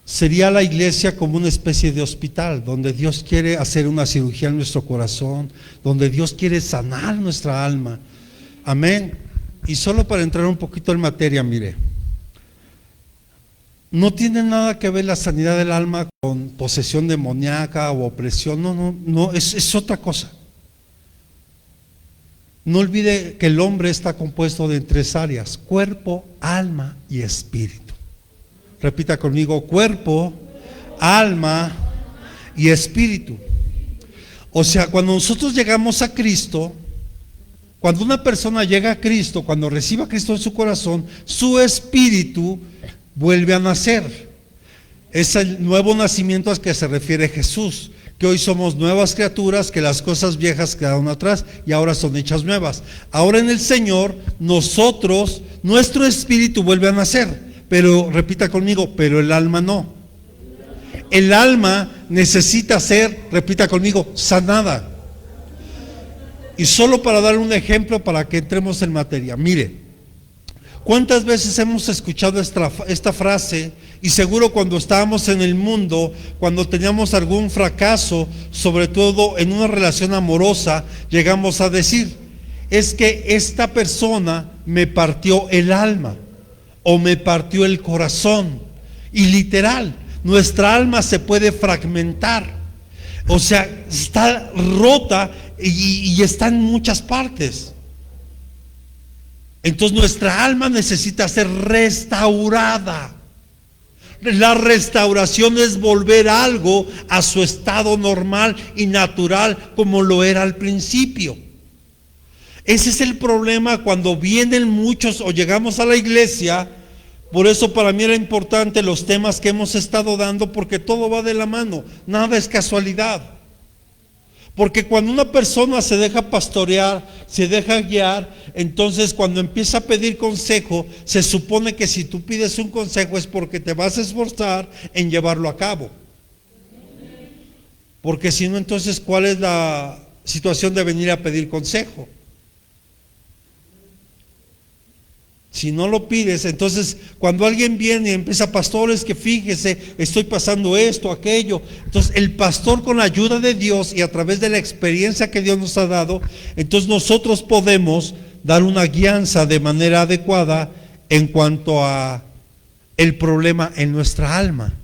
Sería la iglesia como una especie de hospital, donde Dios quiere hacer una cirugía en nuestro corazón, donde Dios quiere sanar nuestra alma. Amén. Y solo para entrar un poquito en materia, mire, no tiene nada que ver la sanidad del alma con posesión demoníaca o opresión, no, es otra cosa. No olvide que el hombre está compuesto de 3 áreas: cuerpo, alma y espíritu. Repita conmigo: cuerpo, alma y espíritu. O sea, cuando nosotros llegamos a Cristo, cuando una persona llega a Cristo, cuando recibe a Cristo en su corazón, su espíritu vuelve a nacer. Es el nuevo nacimiento al que se refiere Jesús, que hoy somos nuevas criaturas, que las cosas viejas quedaron atrás y ahora son hechas nuevas. Ahora en el Señor, nuestro espíritu vuelve a nacer, pero repita conmigo, pero el alma no. El alma necesita ser, repita conmigo, sanada. Y solo para dar un ejemplo para que entremos en materia, mire, ¿cuántas veces hemos escuchado esta frase? Y seguro cuando estábamos en el mundo, cuando teníamos algún fracaso, sobre todo en una relación amorosa, llegamos a decir: es que esta persona me partió el alma o me partió el corazón. Y literal, nuestra alma se puede fragmentar, o sea, está rota y está en muchas partes. Entonces nuestra alma necesita ser restaurada. La restauración es volver algo a su estado normal y natural como lo era al principio. Ese es el problema cuando vienen muchos o llegamos a la iglesia. Por eso para mí era importante los temas que hemos estado dando, porque todo va de la mano, nada es casualidad. Porque cuando una persona se deja pastorear, se deja guiar, entonces cuando empieza a pedir consejo, se supone que si tú pides un consejo es porque te vas a esforzar en llevarlo a cabo. Porque si no, entonces ¿cuál es la situación de venir a pedir consejo? Si no lo pides, entonces cuando alguien viene y empieza: pastores, que fíjese, estoy pasando esto, aquello. Entonces el pastor, con la ayuda de Dios y a través de la experiencia que Dios nos ha dado, entonces nosotros podemos dar una guianza de manera adecuada en cuanto a el problema en nuestra alma.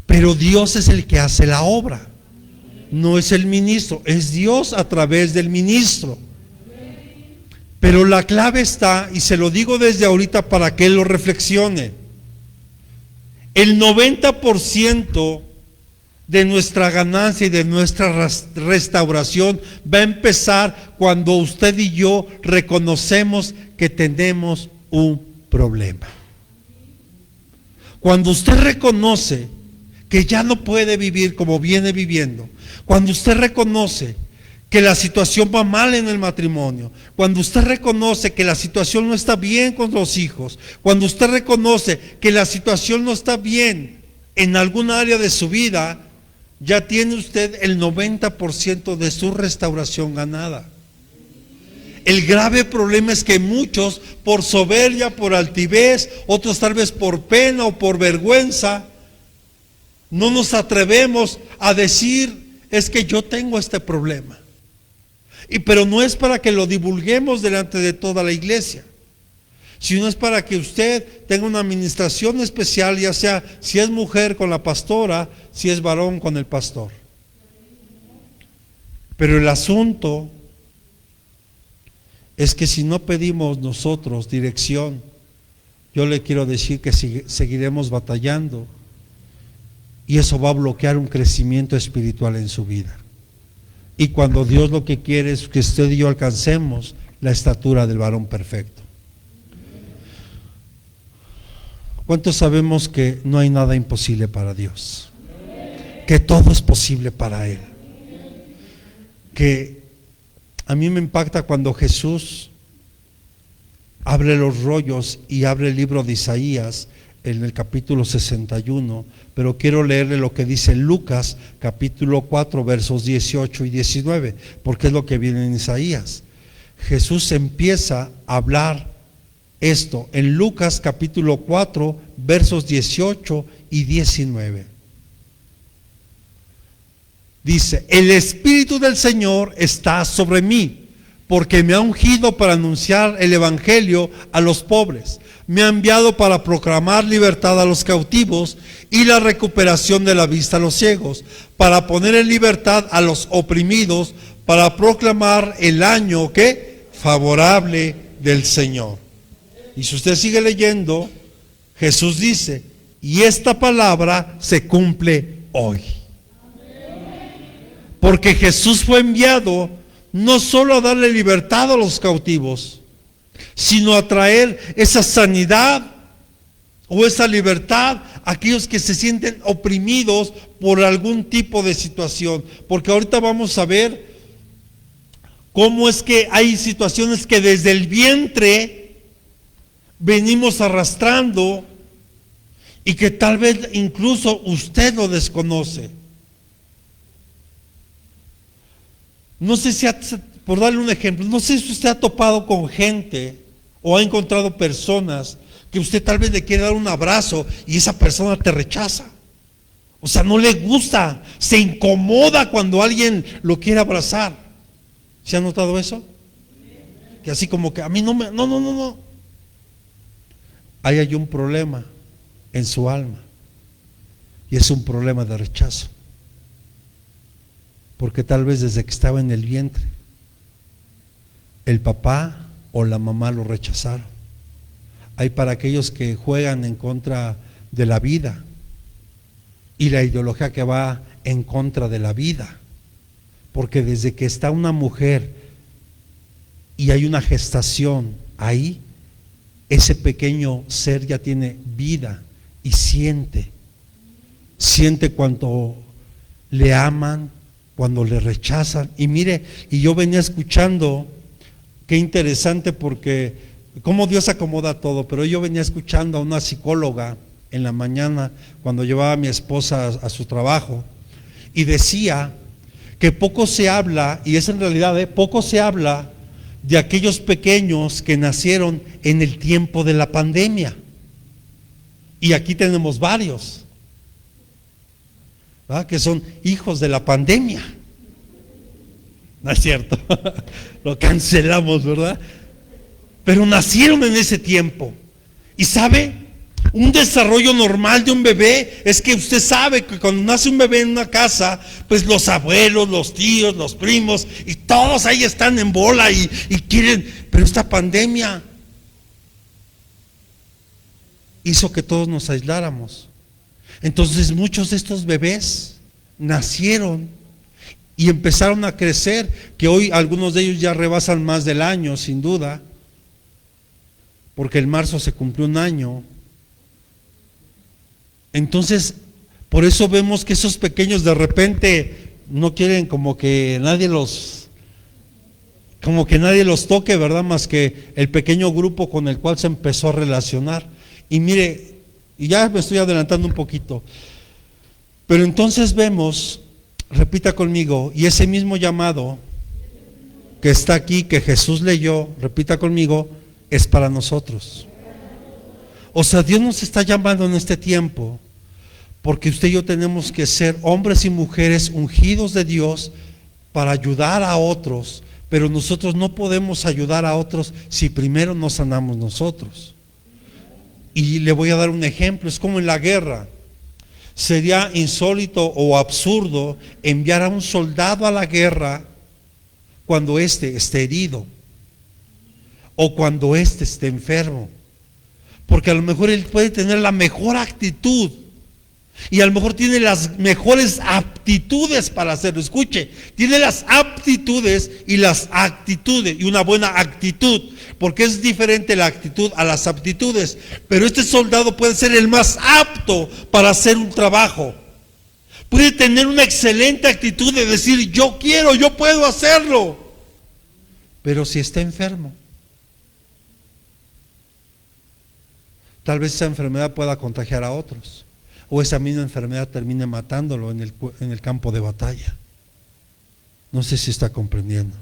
Pero Dios es el que hace la obra, no es el ministro, es Dios a través del ministro. Pero la clave está, y se lo digo desde ahorita para que él lo reflexione: el 90% de nuestra ganancia y de nuestra restauración va a empezar cuando usted y yo reconocemos que tenemos un problema. Cuando usted reconoce que ya no puede vivir como viene viviendo, cuando usted reconoce que la situación va mal en el matrimonio, cuando usted reconoce que la situación no está bien con los hijos, cuando usted reconoce que la situación no está bien en alguna área de su vida, ya tiene usted el 90% de su restauración ganada. El grave problema es que muchos, por soberbia, por altivez, otros tal vez por pena o por vergüenza, no nos atrevemos a decir: es que yo tengo este problema. Pero no es para que lo divulguemos delante de toda la iglesia, sino es para que usted tenga una administración especial, ya sea si es mujer con la pastora, si es varón con el pastor. Pero el asunto es que si no pedimos nosotros dirección, yo le quiero decir que seguiremos batallando, y eso va a bloquear un crecimiento espiritual en su vida. Y cuando Dios lo que quiere es que usted y yo alcancemos la estatura del varón perfecto. ¿Cuántos sabemos que no hay nada imposible para Dios? Que todo es posible para Él. Que a mí me impacta cuando Jesús abre los rollos y abre el libro de Isaías en el capítulo 61, pero quiero leerle lo que dice Lucas capítulo 4 versos 18 y 19, porque es lo que viene en Isaías. Jesús empieza a hablar esto en Lucas capítulo 4, versos 18 y 19. Dice: el Espíritu del Señor está sobre mí, porque me ha ungido para anunciar el Evangelio a los pobres. Me ha enviado para proclamar libertad a los cautivos y la recuperación de la vista a los ciegos, para poner en libertad a los oprimidos, para proclamar el año favorable del Señor. Y si usted sigue leyendo, Jesús dice: y esta palabra se cumple hoy. Porque Jesús fue enviado no solo a darle libertad a los cautivos, sino a traer esa sanidad o esa libertad a aquellos que se sienten oprimidos por algún tipo de situación. Porque ahorita vamos a ver cómo es que hay situaciones que desde el vientre venimos arrastrando y que tal vez incluso usted lo desconoce. No sé si, por darle un ejemplo, no sé si usted ha topado con gente o ha encontrado personas que usted tal vez le quiere dar un abrazo y esa persona te rechaza. O sea, no le gusta, se incomoda cuando alguien lo quiere abrazar. ¿Se ha notado eso? Que así como que a mí no. Ahí hay un problema en su alma y es un problema de rechazo. Porque tal vez desde que estaba en el vientre, el papá o la mamá lo rechazaron. Hay para aquellos que juegan en contra de la vida y la ideología que va en contra de la vida. Porque desde que está una mujer y hay una gestación ahí, ese pequeño ser ya tiene vida y siente cuando le aman, cuando le rechazan. Y mire, y yo venía escuchando, qué interesante, porque cómo Dios acomoda todo, pero yo venía escuchando a una psicóloga en la mañana cuando llevaba a mi esposa a su trabajo, y decía que poco se habla, y es en realidad, poco se habla de aquellos pequeños que nacieron en el tiempo de la pandemia. Y aquí tenemos varios, ¿verdad?, que son hijos de la pandemia. No es cierto, lo cancelamos, ¿verdad? Pero nacieron en ese tiempo. Y ¿sabe? Un desarrollo normal de un bebé es que usted sabe que cuando nace un bebé en una casa, pues los abuelos, los tíos, los primos, y todos ahí están en bola y quieren. Pero esta pandemia hizo que todos nos aisláramos. Entonces muchos de estos bebés nacieron y empezaron a crecer, que hoy algunos de ellos ya rebasan más del año, sin duda, porque en marzo se cumplió un año. Entonces, por eso vemos que esos pequeños de repente no quieren como que nadie los toque, ¿verdad?, más que el pequeño grupo con el cual se empezó a relacionar. Y mire, y ya me estoy adelantando un poquito, pero entonces vemos, repita conmigo, y ese mismo llamado que está aquí, que Jesús leyó, repita conmigo, es para nosotros. O sea, Dios nos está llamando en este tiempo, porque usted y yo tenemos que ser hombres y mujeres ungidos de Dios para ayudar a otros, pero nosotros no podemos ayudar a otros si primero no sanamos nosotros. Y le voy a dar un ejemplo, es como en la guerra. Sería insólito o absurdo enviar a un soldado a la guerra cuando éste esté herido o cuando éste esté enfermo, porque a lo mejor él puede tener la mejor actitud y a lo mejor tiene las mejores aptitudes para hacerlo. Escuche, tiene las aptitudes y las actitudes, y una buena actitud, porque es diferente la actitud a las aptitudes. Pero este soldado puede ser el más apto para hacer un trabajo. Puede tener una excelente actitud de decir: yo quiero, yo puedo hacerlo. Pero si está enfermo, tal vez esa enfermedad pueda contagiar a otros, o esa misma enfermedad termine matándolo en el campo de batalla. No sé si está comprendiendo.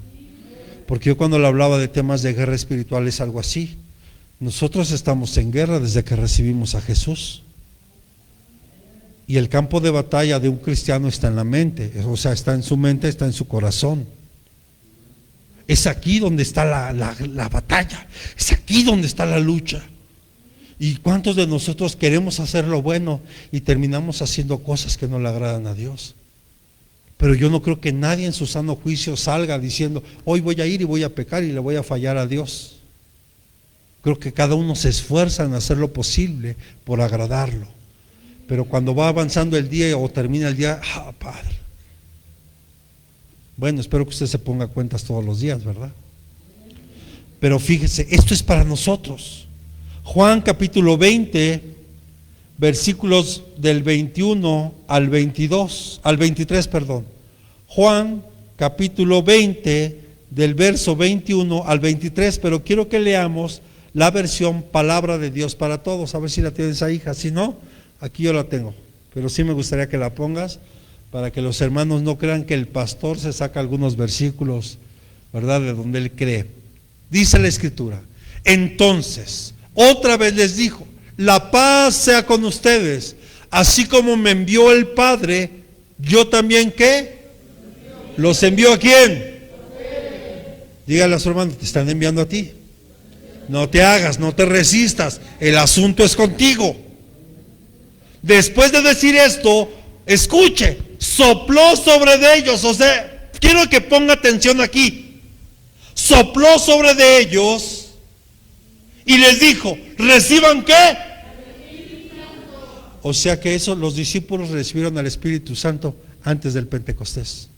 Porque yo cuando le hablaba de temas de guerra espiritual es algo así. Nosotros estamos en guerra desde que recibimos a Jesús. Y el campo de batalla de un cristiano está en la mente, o sea, está en su mente, está en su corazón. Es aquí donde está la batalla, es aquí donde está la lucha. ¿Y cuántos de nosotros queremos hacer lo bueno y terminamos haciendo cosas que no le agradan a Dios? Pero yo no creo que nadie en su sano juicio salga diciendo, hoy voy a ir y voy a pecar y le voy a fallar a Dios. Creo que cada uno se esfuerza en hacer lo posible por agradarlo. Pero cuando va avanzando el día o termina el día, Padre. Bueno, espero que usted se ponga cuentas todos los días, ¿verdad? Pero fíjese, esto es para nosotros. Juan capítulo 20, versículos del 21 al 22, al 23, perdón. Juan capítulo 20, del verso 21 al 23, pero quiero que leamos la versión Palabra de Dios para Todos. A ver si la tienes ahí, hija. Si no, aquí yo la tengo, pero sí me gustaría que la pongas para que los hermanos no crean que el pastor se saca algunos versículos, ¿verdad?, de donde él cree. Dice la Escritura: entonces, otra vez les dijo, la paz sea con ustedes, así como me envió el Padre, yo también, ¿qué? ¿Los envió a quién? Dígale a su hermano, te están enviando a ti. No te hagas, no te resistas, el asunto es contigo. Después de decir esto, escuche, sopló sobre de ellos, o sea, quiero que ponga atención aquí. Sopló sobre de ellos y les dijo, ¿reciban qué? O sea que eso, los discípulos recibieron al Espíritu Santo antes del Pentecostés.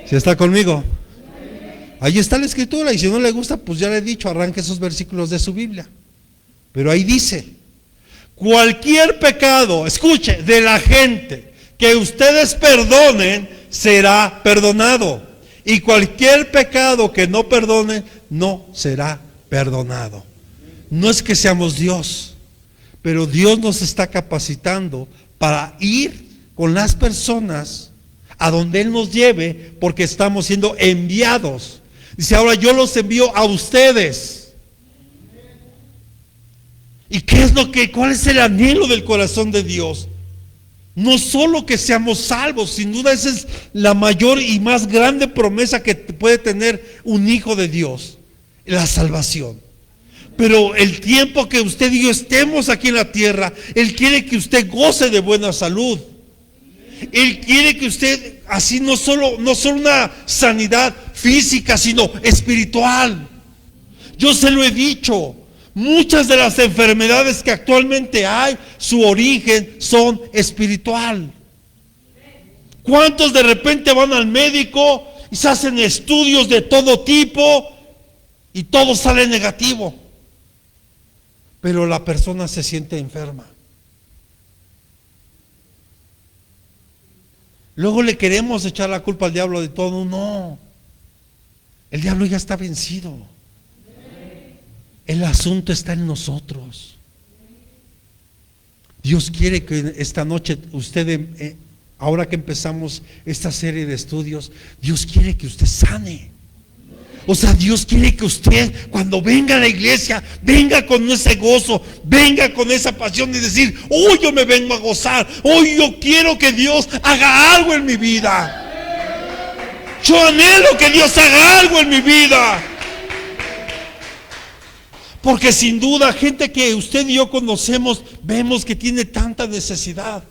¿Sí está conmigo? Ahí está la Escritura, y si no le gusta, pues ya le he dicho, arranque esos versículos de su Biblia. Pero ahí dice, cualquier pecado, escuche, de la gente que ustedes perdonen, será perdonado. Y cualquier pecado que no perdonen, no será perdonado. No es que seamos Dios, pero Dios nos está capacitando para ir con las personas a donde Él nos lleve, porque estamos siendo enviados. Dice, ahora yo los envío a ustedes. ¿Y qué es cuál es el anhelo del corazón de Dios? No solo que seamos salvos, sin duda esa es la mayor y más grande promesa que puede tener un hijo de Dios, la salvación. Pero el tiempo que usted y yo estemos aquí en la tierra, Él quiere que usted goce de buena salud. Él quiere que usted, así no solo una sanidad física, sino espiritual. Yo se lo he dicho, muchas de las enfermedades que actualmente hay, su origen son espiritual. ¿Cuántos de repente van al médico y se hacen estudios de todo tipo y todo sale negativo? Pero la persona se siente enferma. Luego le queremos echar la culpa al diablo de todo. No, el diablo ya está vencido. El asunto está en nosotros. Dios quiere que esta noche usted, ahora que empezamos esta serie de estudios, Dios quiere que usted sane. O sea, Dios quiere que usted, cuando venga a la iglesia, venga con ese gozo, venga con esa pasión y decir, hoy yo me vengo a gozar, hoy yo quiero que Dios haga algo en mi vida. Yo anhelo que Dios haga algo en mi vida. Porque sin duda, gente que usted y yo conocemos, vemos que tiene tanta necesidad.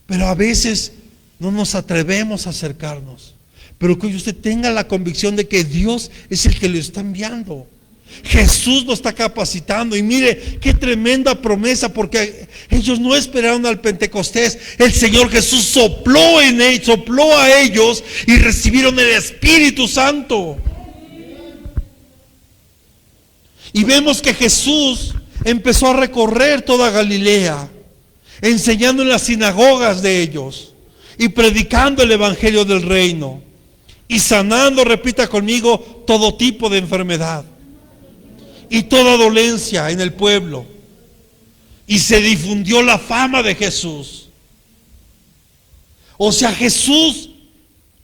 Pero a veces no nos atrevemos a acercarnos. Pero que usted tenga la convicción de que Dios es el que lo está enviando. Jesús lo está capacitando. Y mire, qué tremenda promesa, porque ellos no esperaron al Pentecostés. El Señor Jesús sopló en ellos, sopló a ellos y recibieron el Espíritu Santo. Y vemos que Jesús empezó a recorrer toda Galilea, enseñando en las sinagogas de ellos y predicando el evangelio del reino y sanando, repita conmigo, todo tipo de enfermedad y toda dolencia en el pueblo. Y se difundió la fama de Jesús. O sea, Jesús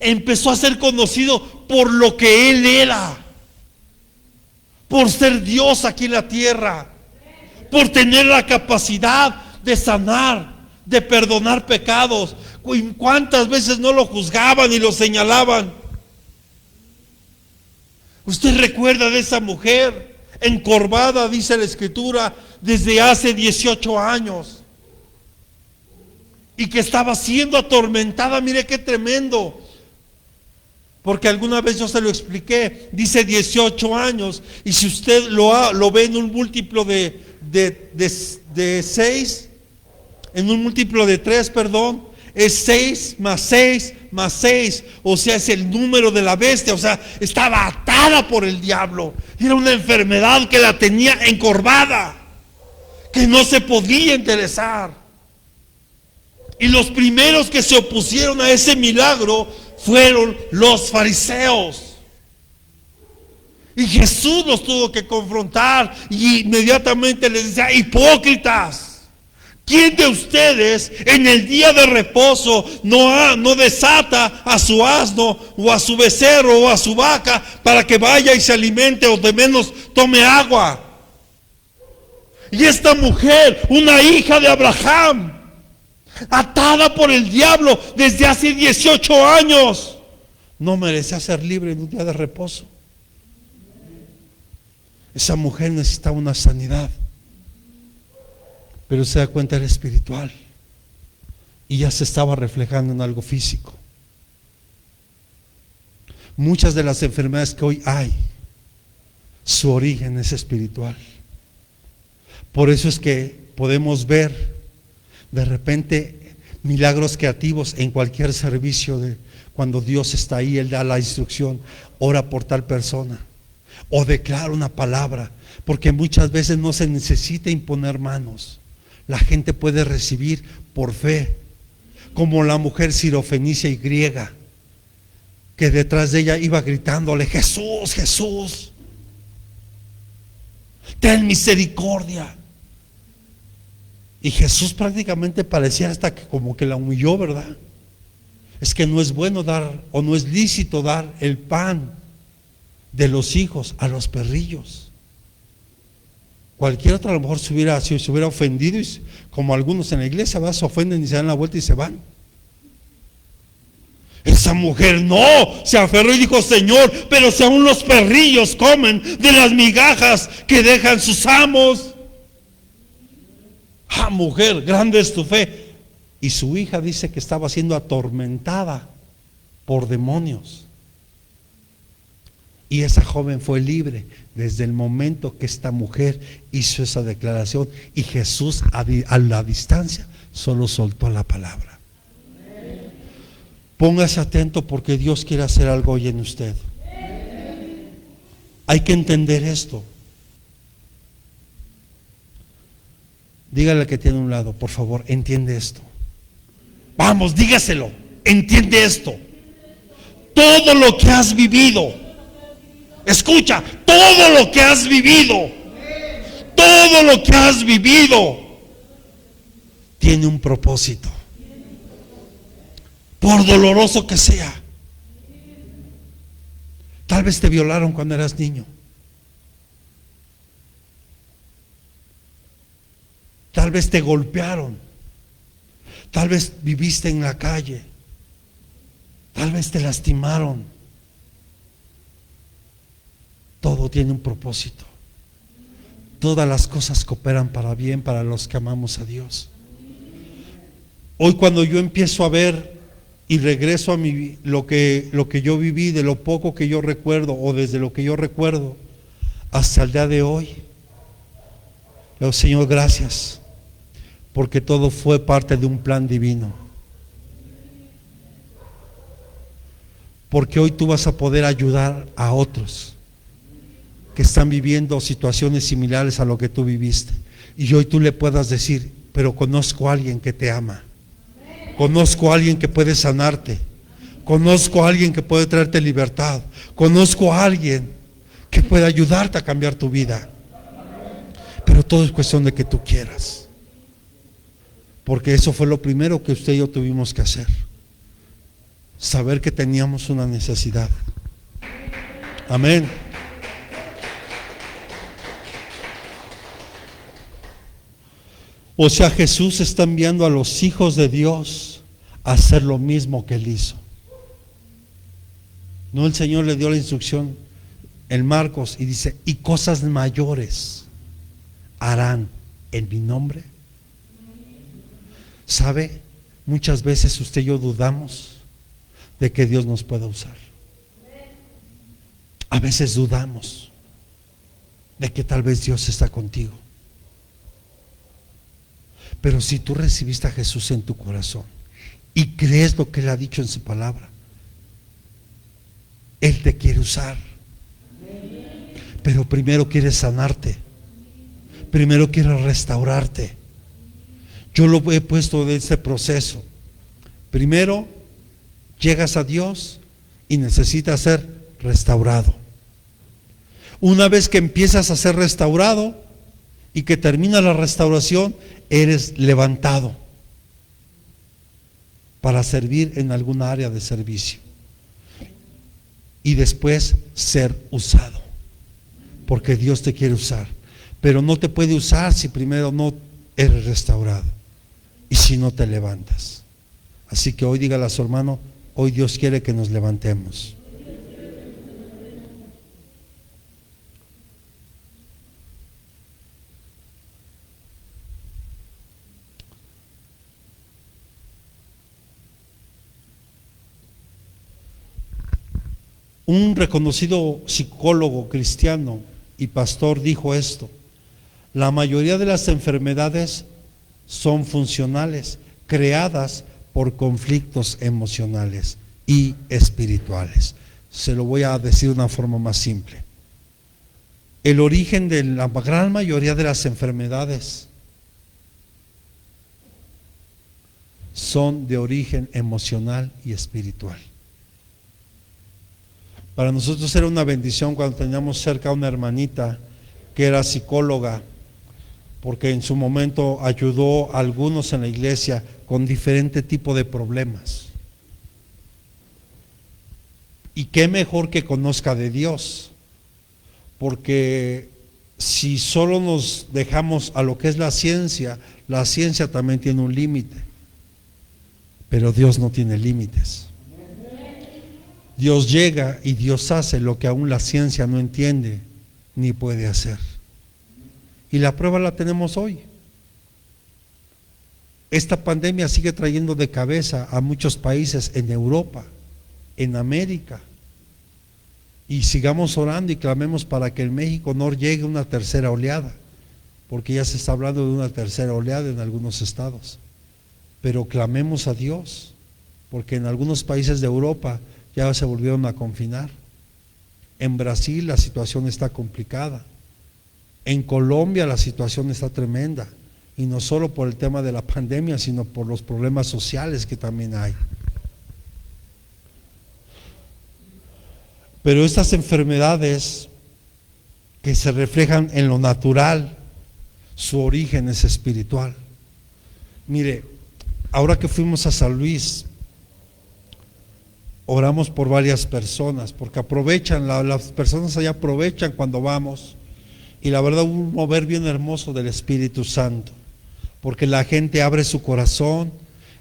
empezó a ser conocido por lo que Él era, por ser Dios aquí en la tierra, por tener la capacidad de sanar, de perdonar pecados. ¿Cuántas veces no lo juzgaban y lo señalaban? Usted recuerda de esa mujer encorvada, dice la Escritura, desde hace 18 años, y que estaba siendo atormentada. Mire qué tremendo, porque alguna vez yo se lo expliqué. Dice 18 años, y si usted lo ve en un múltiplo de 6, en un múltiplo de 3, perdón, es 6 más 6 más 6, o sea, es el número de la bestia. O sea, estaba atada por el diablo. Era una enfermedad que la tenía encorvada, que no se podía enderezar. Y los primeros que se opusieron a ese milagro fueron los fariseos. Y Jesús los tuvo que confrontar, y inmediatamente les decía: hipócritas, ¿quién de ustedes en el día de reposo no desata a su asno o a su becerro o a su vaca para que vaya y se alimente, o de menos tome agua? Y esta mujer, una hija de Abraham, atada por el diablo desde hace 18 años, no merecía ser libre en un día de reposo. Esa mujer necesitaba una sanidad, pero se da cuenta, era espiritual, y ya se estaba reflejando en algo físico. Muchas de las enfermedades que hoy hay, su origen es espiritual. Por eso es que podemos ver de repente milagros creativos en cualquier servicio. Cuando Dios está ahí, Él da la instrucción: ora por tal persona, o declara una palabra, porque muchas veces no se necesita imponer manos. La gente puede recibir por fe, como la mujer sirofenicia y griega, que detrás de ella iba gritándole: Jesús, Jesús, ten misericordia. Y Jesús prácticamente parecía hasta que como que la humilló, ¿verdad? Es que no es bueno dar, o no es lícito dar el pan de los hijos a los perrillos. Cualquier otro a lo mejor se hubiera ofendido, y como algunos en la iglesia, se ofenden y se dan la vuelta y se van. Esa mujer no, se aferró y dijo: Señor, pero si aún los perrillos comen de las migajas que dejan sus amos. Ah, mujer, grande es tu fe. Y su hija dice que estaba siendo atormentada por demonios. Y esa joven fue libre desde el momento que esta mujer hizo esa declaración, y Jesús a la distancia solo soltó la palabra. Póngase atento, porque Dios quiere hacer algo hoy en usted. Hay que entender esto. Dígale al que tiene a un lado: por favor, entiende esto. Vamos, dígaselo: entiende esto. Todo lo que has vivido, escucha, todo lo que has vivido, todo lo que has vivido tiene un propósito, por doloroso que sea. Tal vez te violaron cuando eras niño. Tal vez te golpearon. Tal vez viviste en la calle. Tal vez te lastimaron. Todo tiene un propósito. Todas las cosas cooperan para bien para los que amamos a Dios. Hoy, cuando yo empiezo a ver y regreso a lo que yo viví, de lo poco que yo recuerdo, o desde lo que yo recuerdo hasta el día de hoy, le digo: Señor, gracias, porque todo fue parte de un plan divino. Porque hoy tú vas a poder ayudar a otros que están viviendo situaciones similares a lo que tú viviste, y hoy tú le puedas decir: pero conozco a alguien que te ama, conozco a alguien que puede sanarte, conozco a alguien que puede traerte libertad, conozco a alguien que puede ayudarte a cambiar tu vida. Pero todo es cuestión de que tú quieras, porque eso fue lo primero que usted y yo tuvimos que hacer: saber que teníamos una necesidad. Amén. O sea, Jesús está enviando a los hijos de Dios a hacer lo mismo que Él hizo. No, el Señor le dio la instrucción en Marcos y dice, y cosas mayores harán en mi nombre. ¿Sabe? Muchas veces usted y yo dudamos de que Dios nos pueda usar. A veces dudamos de que tal vez Dios está contigo. Pero si tú recibiste a Jesús en tu corazón y crees lo que Él ha dicho en su palabra, Él te quiere usar. Pero primero quiere sanarte. Primero quiere restaurarte. Yo lo he puesto de este proceso. Primero llegas a Dios y necesitas ser restaurado. Una vez que empiezas a ser restaurado y que termina la restauración, eres levantado para servir en alguna área de servicio y después ser usado, porque Dios te quiere usar, pero no te puede usar si primero no eres restaurado y si no te levantas. Así que hoy dígale a su hermano, hoy Dios quiere que nos levantemos. Un reconocido psicólogo cristiano y pastor dijo esto: la mayoría de las enfermedades son funcionales, creadas por conflictos emocionales y espirituales. Se lo voy a decir de una forma más simple. El origen de la gran mayoría de las enfermedades son de origen emocional y espiritual. Para nosotros era una bendición cuando teníamos cerca a una hermanita que era psicóloga, porque en su momento ayudó a algunos en la iglesia con diferente tipo de problemas. Y qué mejor que conozca de Dios, porque si solo nos dejamos a lo que es la ciencia también tiene un límite, pero Dios no tiene límites. Dios llega y Dios hace lo que aún la ciencia no entiende ni puede hacer. Y la prueba la tenemos hoy. Esta pandemia sigue trayendo de cabeza a muchos países en Europa, en América. Y sigamos orando y clamemos para que en México no llegue una tercera oleada, porque ya se está hablando de una tercera oleada en algunos estados. Pero clamemos a Dios, porque en algunos países de Europa ya se volvieron a confinar. En Brasil la situación está complicada. En Colombia la situación está tremenda. Y no solo por el tema de la pandemia, sino por los problemas sociales que también hay. Pero estas enfermedades que se reflejan en lo natural, su origen es espiritual. Mire, ahora que fuimos a San Luis, oramos por varias personas, porque aprovechan, las personas allá aprovechan cuando vamos, y la verdad un mover bien hermoso del Espíritu Santo, porque la gente abre su corazón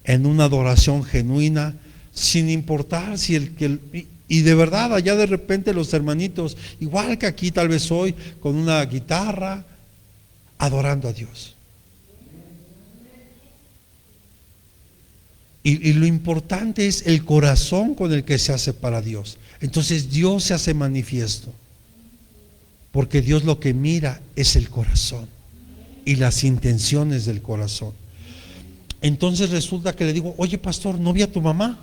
en una adoración genuina, sin importar si y de verdad allá de repente los hermanitos, igual que aquí tal vez hoy, con una guitarra, adorando a Dios. Y lo importante es el corazón con el que se hace para Dios. Entonces Dios se hace manifiesto, porque Dios lo que mira es el corazón y las intenciones del corazón. Entonces resulta que le digo, oye pastor, ¿no vi a tu mamá?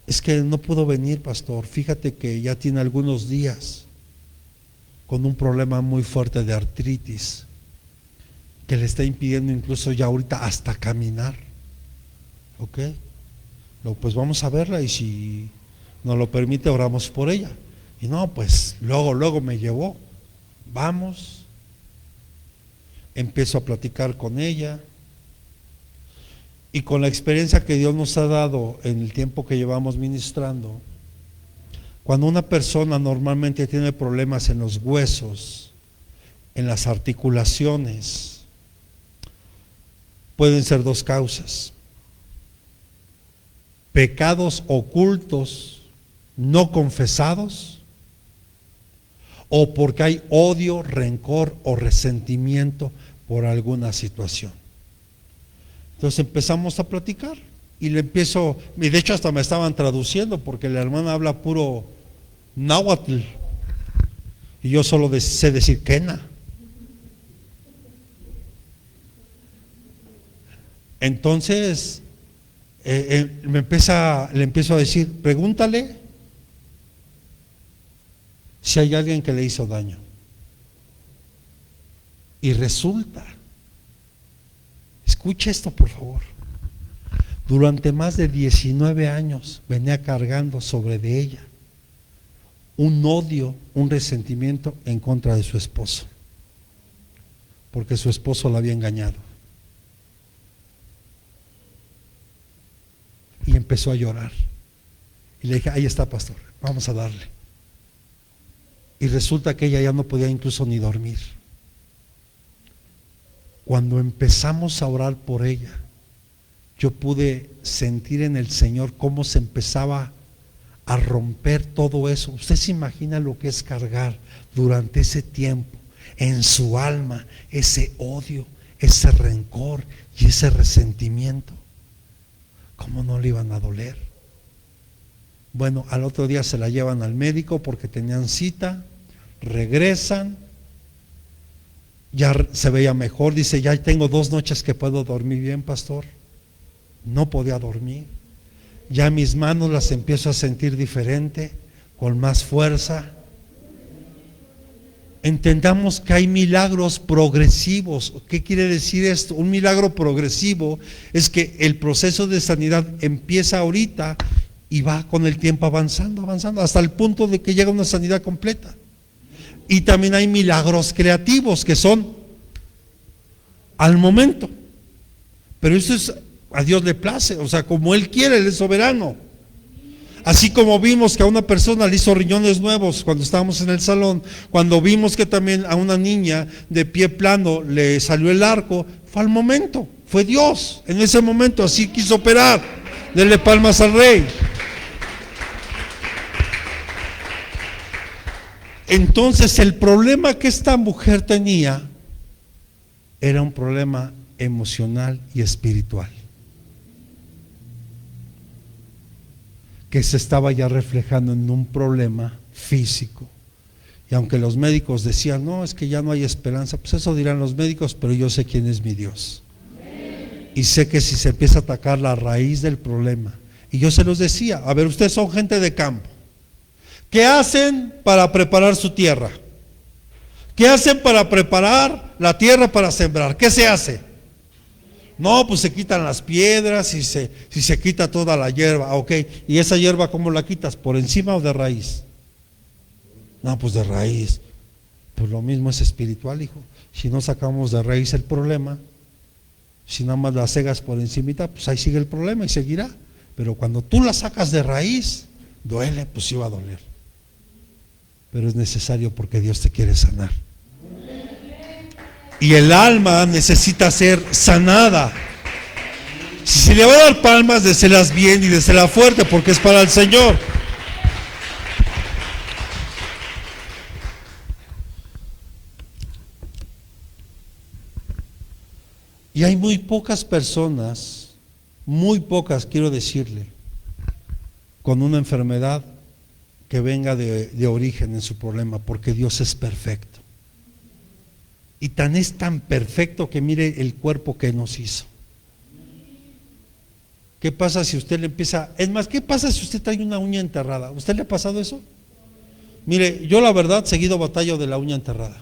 Es que no pudo venir, pastor, fíjate que ya tiene algunos días con un problema muy fuerte de artritis, que le está impidiendo incluso ya ahorita hasta caminar. Ok, pues vamos a verla y si nos lo permite oramos por ella. Y no, pues luego me llevó. Vamos, empiezo a platicar con ella Y con la experiencia que Dios nos ha dado en el tiempo que llevamos ministrando, cuando una persona normalmente tiene problemas en los huesos, en las articulaciones, pueden ser dos causas: pecados ocultos no confesados, o porque hay odio, rencor o resentimiento por alguna situación. Entonces empezamos a platicar y le empiezo, y de hecho hasta me estaban traduciendo porque la hermana habla puro náhuatl y yo solo sé decir quena. Entonces le empiezo a decir, pregúntale si hay alguien que le hizo daño. Y resulta, escuche esto por favor, durante más de 19 años venía cargando sobre de ella un odio, un resentimiento en contra de su esposo, porque su esposo la había engañado. Y empezó a llorar. Y le dije, ahí está, pastor, vamos a darle. Y resulta que ella ya no podía incluso ni dormir. Cuando empezamos a orar por ella, yo pude sentir en el Señor cómo se empezaba a romper todo eso. Usted se imagina lo que es cargar durante ese tiempo en su alma ese odio, ese rencor y ese resentimiento. ¿Cómo no le iban a doler? Bueno, al otro día se la llevan al médico porque tenían cita, regresan, ya se veía mejor, dice, ya tengo 2 noches que puedo dormir bien, pastor. No podía dormir. Ya mis manos las empiezo a sentir diferente, con más fuerza. Entendamos que hay milagros progresivos. ¿Qué quiere decir esto? Un milagro progresivo es que el proceso de sanidad empieza ahorita y va con el tiempo avanzando, hasta el punto de que llega una sanidad completa. Y también hay milagros creativos que son al momento. Pero eso es, a Dios le place, o sea, como Él quiere, Él es soberano. Así como vimos que a una persona le hizo riñones nuevos cuando estábamos en el salón, cuando vimos que también a una niña de pie plano le salió el arco, fue al momento, fue Dios, en ese momento así quiso operar. Denle palmas al Rey. Entonces el problema que esta mujer tenía era un problema emocional y espiritual, que se estaba ya reflejando en un problema físico. Y aunque los médicos decían, no, es que ya no hay esperanza, pues eso dirán los médicos, pero yo sé quién es mi Dios. Y sé que si se empieza a atacar la raíz del problema, y yo se los decía, a ver, ustedes son gente de campo, ¿qué hacen para preparar su tierra? ¿Qué hacen para preparar la tierra para sembrar? ¿Qué se hace? No, pues se quitan las piedras y se quita toda la hierba. Ok, ¿y esa hierba cómo la quitas? ¿Por encima o de raíz? No, pues de raíz. Pues lo mismo es espiritual, hijo. Si no sacamos de raíz el problema, si nada más la cegas por encimita, pues ahí sigue el problema y seguirá. Pero cuando tú la sacas de raíz, duele, pues sí va a doler. Pero es necesario porque Dios te quiere sanar. Y el alma necesita ser sanada. Si se le va a dar palmas, déselas bien y désela fuerte, porque es para el Señor. Y hay muy pocas personas, muy pocas quiero decirle, con una enfermedad que venga de origen en su problema, porque Dios es perfecto. Y es tan perfecto que mire el cuerpo que nos hizo. ¿Qué pasa si usted le empieza? Es más, ¿qué pasa si usted trae una uña enterrada? ¿Usted le ha pasado eso? Mire, yo la verdad seguido batallo de la uña enterrada.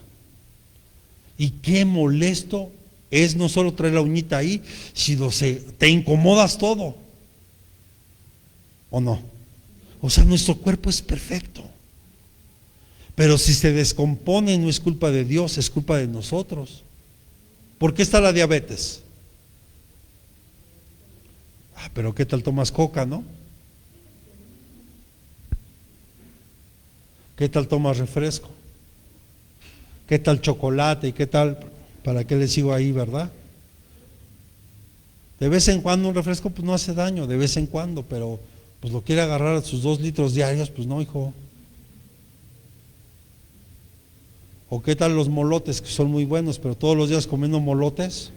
Y qué molesto es no solo traer la uñita ahí, sino te incomodas todo. ¿O no? O sea, nuestro cuerpo es perfecto. Pero si se descompone no es culpa de Dios, es culpa de nosotros. ¿Por qué está la diabetes? Pero ¿qué tal tomas coca, no? ¿Qué tal tomas refresco? ¿Qué tal chocolate? ¿Y qué tal? ¿Para qué le sigo ahí, verdad? De vez en cuando un refresco pues no hace daño, de vez en cuando, pero pues lo quiere agarrar a sus 2 litros diarios, pues no, hijo. ¿O qué tal los molotes, que son muy buenos, pero todos los días comiendo molotes?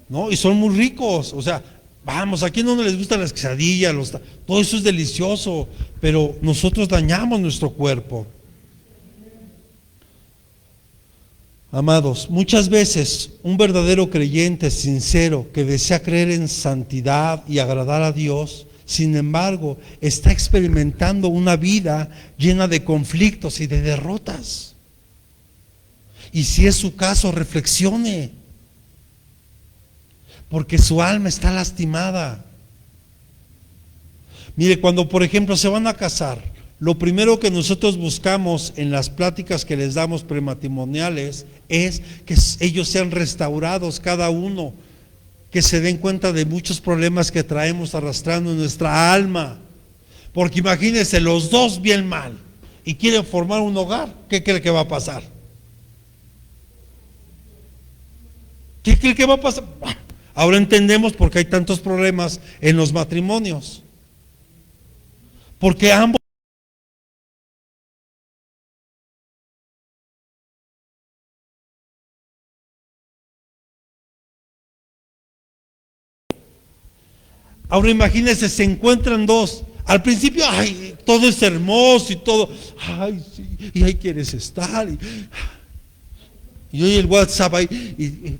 ¿No? Y son muy ricos, o sea, vamos, ¿a quién no les gustan las quesadillas? Todo eso es delicioso, pero nosotros dañamos nuestro cuerpo. Amados, muchas veces un verdadero creyente sincero que desea creer en santidad y agradar a Dios, sin embargo, está experimentando una vida llena de conflictos y de derrotas. Y si es su caso, reflexione, porque su alma está lastimada. Mire, cuando por ejemplo se van a casar, lo primero que nosotros buscamos en las pláticas que les damos prematrimoniales es que ellos sean restaurados cada uno, que se den cuenta de muchos problemas que traemos arrastrando en nuestra alma. Porque imagínense, los dos bien mal y quieren formar un hogar, ¿qué cree que va a pasar? ¿Qué cree que va a pasar? Ahora entendemos por qué hay tantos problemas en los matrimonios. Porque ambos ahora imagínense, se encuentran dos. Al principio, ay, todo es hermoso y todo, ay, sí, y ahí quieres estar. Y hoy el WhatsApp ahí, y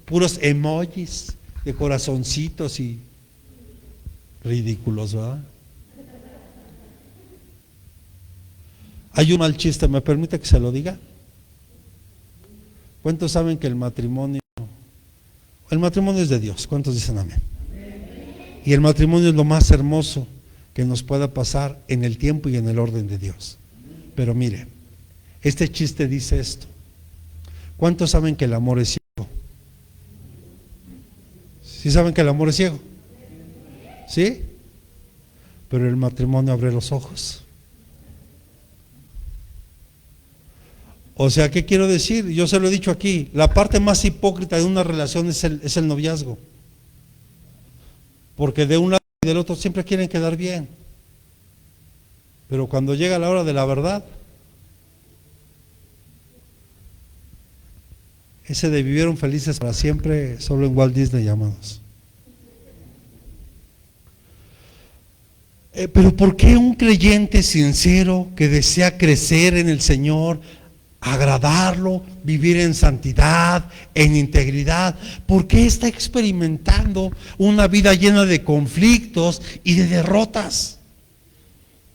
puros emojis de corazoncitos y ridículos, ¿verdad? Hay un mal chiste, ¿me permite que se lo diga? ¿Cuántos saben que el matrimonio es de Dios? ¿Cuántos dicen amén? Y el matrimonio es lo más hermoso que nos pueda pasar en el tiempo y en el orden de Dios. Pero mire, este chiste dice esto. ¿Cuántos saben que el amor es ciego? ¿Sí saben que el amor es ciego? ¿Sí? Pero el matrimonio abre los ojos. O sea, ¿qué quiero decir? Yo se lo he dicho aquí, la parte más hipócrita de una relación es el noviazgo. Porque de un lado y del otro siempre quieren quedar bien. Pero cuando llega la hora de la verdad, ese de vivieron felices para siempre, solo en Walt Disney, amados. Pero ¿por qué un creyente sincero que desea crecer en el Señor, agradarlo, vivir en santidad, en integridad, por qué está experimentando una vida llena de conflictos y de derrotas?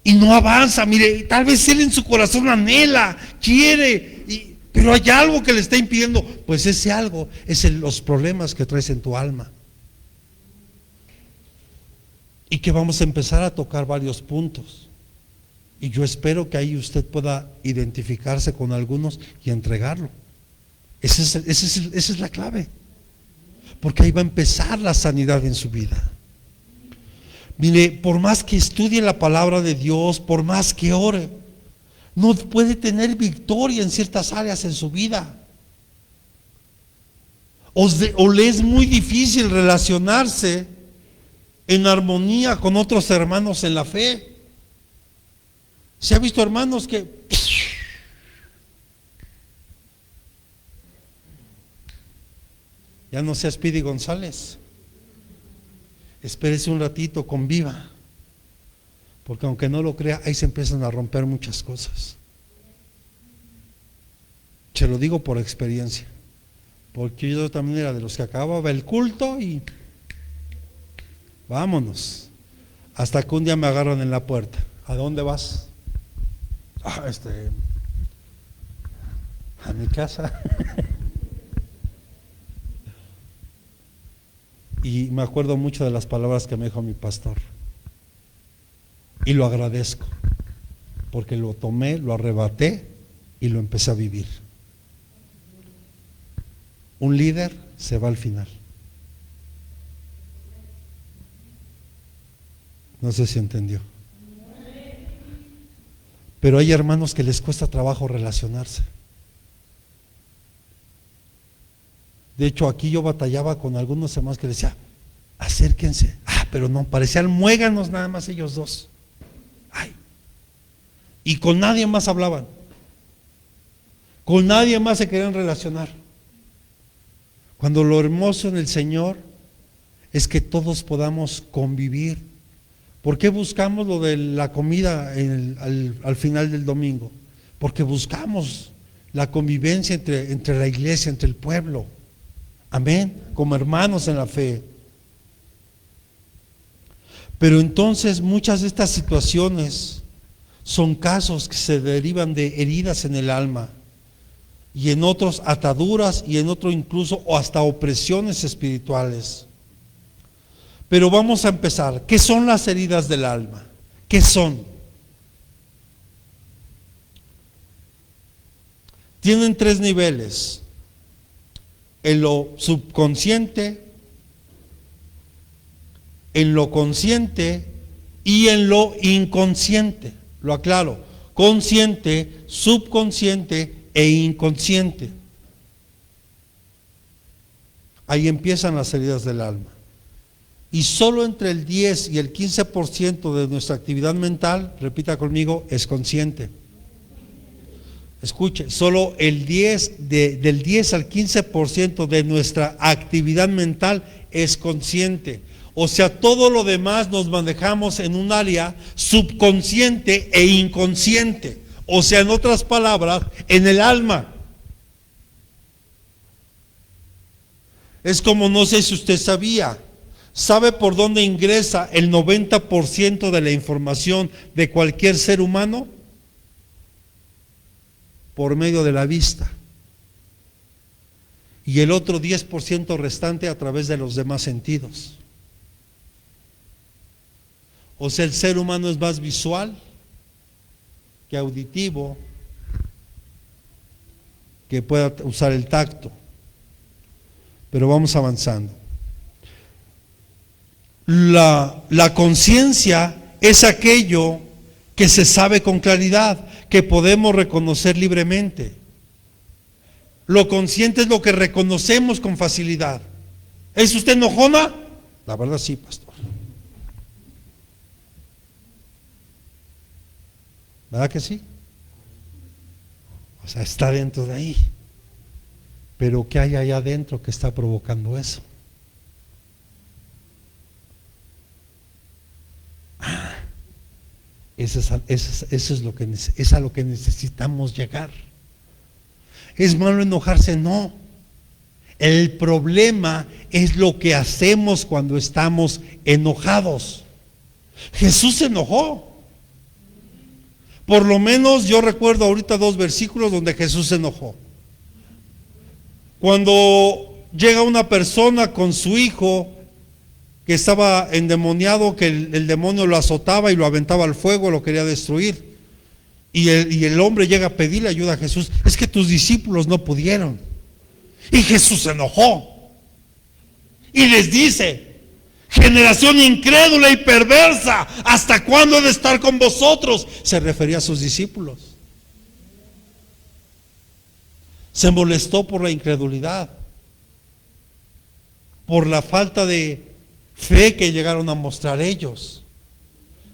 Y no avanza. Mire, tal vez él en su corazón anhela, quiere, pero hay algo que le está impidiendo. Pues ese algo es los problemas que traes en tu alma. Y que vamos a empezar a tocar varios puntos. Y yo espero que ahí usted pueda identificarse con algunos y entregarlo. Esa es la clave. Porque ahí va a empezar la sanidad en su vida. Mire, por más que estudie la palabra de Dios, por más que ore, no puede tener victoria en ciertas áreas en su vida. O le es muy difícil relacionarse en armonía con otros hermanos en la fe. ¿Se ha visto hermanos que ya no sea Speedy González? Espérese un ratito, conviva, porque aunque no lo crea, ahí se empiezan a romper muchas cosas. Se lo digo por experiencia, porque yo también era de los que acababa el culto y vámonos, hasta que un día me agarran en la puerta. ¿A dónde vas? A mi casa. Y me acuerdo mucho de las palabras que me dijo mi pastor. Y lo agradezco, porque lo tomé, lo arrebaté y lo empecé a vivir. Un líder se va al final. No sé si entendió. Pero hay hermanos que les cuesta trabajo relacionarse. De hecho, aquí yo batallaba con algunos hermanos que decía, acérquense. Pero no, parecían muéganos nada más ellos dos. Ay. Y con nadie más hablaban. Con nadie más se querían relacionar. Cuando lo hermoso en el Señor es que todos podamos convivir. ¿Por qué buscamos lo de la comida al final del domingo? Porque buscamos la convivencia entre la iglesia, entre el pueblo. Amén, como hermanos en la fe. Pero entonces muchas de estas situaciones son casos que se derivan de heridas en el alma, y en otros ataduras, y en otros incluso o hasta opresiones espirituales. Pero vamos a empezar. ¿Qué son las heridas del alma? ¿Qué son? Tienen 3 niveles: en lo subconsciente, en lo consciente y en lo inconsciente. Lo aclaro: consciente, subconsciente e inconsciente. Ahí empiezan las heridas del alma. Y solo entre el 10 y el 15% de nuestra actividad mental, repita conmigo, es consciente. Escuche, solo del 10 al 15% de nuestra actividad mental es consciente. O sea, todo lo demás nos manejamos en un área subconsciente e inconsciente. O sea, en otras palabras, en el alma. Es como, no sé si usted sabía, ¿sabe por dónde ingresa el 90% de la información de cualquier ser humano? Por medio de la vista. Y el otro 10% restante a través de los demás sentidos. O sea, el ser humano es más visual que auditivo, que pueda usar el tacto. Pero vamos avanzando. La conciencia es aquello que se sabe con claridad, que podemos reconocer libremente. Lo consciente es lo que reconocemos con facilidad. ¿Es usted enojona? La verdad sí, pastor. ¿Verdad que sí? O sea, está dentro de ahí. Pero ¿qué hay allá adentro que está provocando eso? Eso es a lo que necesitamos llegar. ¿Es malo enojarse? No. El problema es lo que hacemos cuando estamos enojados. Jesús se enojó. Por lo menos yo recuerdo ahorita 2 versículos donde Jesús se enojó. Cuando llega una persona con su hijo que estaba endemoniado, que el demonio lo azotaba y lo aventaba al fuego, lo quería destruir. Y el hombre llega a pedirle ayuda a Jesús. Es que tus discípulos no pudieron. Y Jesús se enojó. Y les dice: generación incrédula y perversa, ¿hasta cuándo he de estar con vosotros? Se refería a sus discípulos. Se molestó por la incredulidad, por la falta de fe que llegaron a mostrar ellos.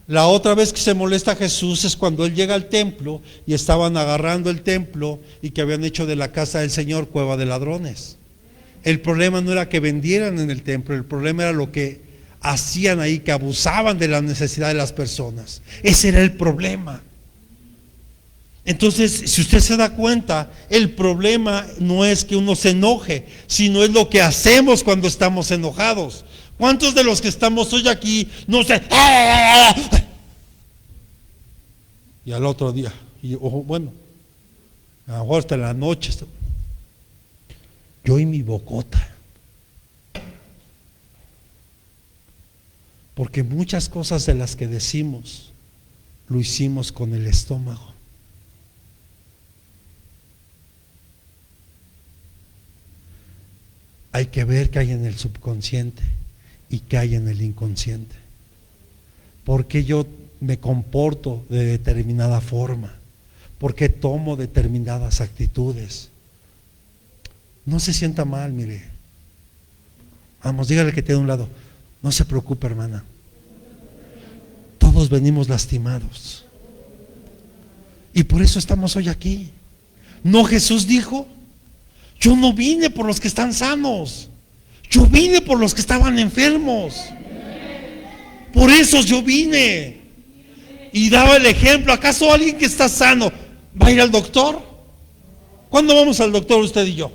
La otra vez que se molesta Jesús es cuando Él llega al templo y estaban agarrando el templo y que habían hecho de la casa del Señor cueva de ladrones. El problema no era que vendieran en el templo, el problema era lo que hacían ahí, que abusaban de la necesidad de las personas. Ese era el problema. Entonces, si usted se da cuenta, el problema no es que uno se enoje, sino es lo que hacemos cuando estamos enojados. ¿Cuántos de los que estamos hoy aquí no sé? Y al otro día, bueno, a lo mejor hasta en la noche, yo y mi bocota. Porque muchas cosas de las que decimos, lo hicimos con el estómago. hay que ver qué hay en el subconsciente y qué hay en el inconsciente. ¿Por qué yo me comporto de determinada forma? ¿Por qué tomo determinadas actitudes? No se sienta mal, mire. Vamos, dígale que tiene a un lado. No se preocupe, hermana. Todos venimos lastimados. Y por eso estamos hoy aquí. No, Jesús dijo: yo no vine por los que están sanos, yo vine por los que estaban enfermos. Por eso yo vine. Y daba el ejemplo. ¿Acaso alguien que está sano va a ir al doctor? ¿Cuándo vamos al doctor usted y yo?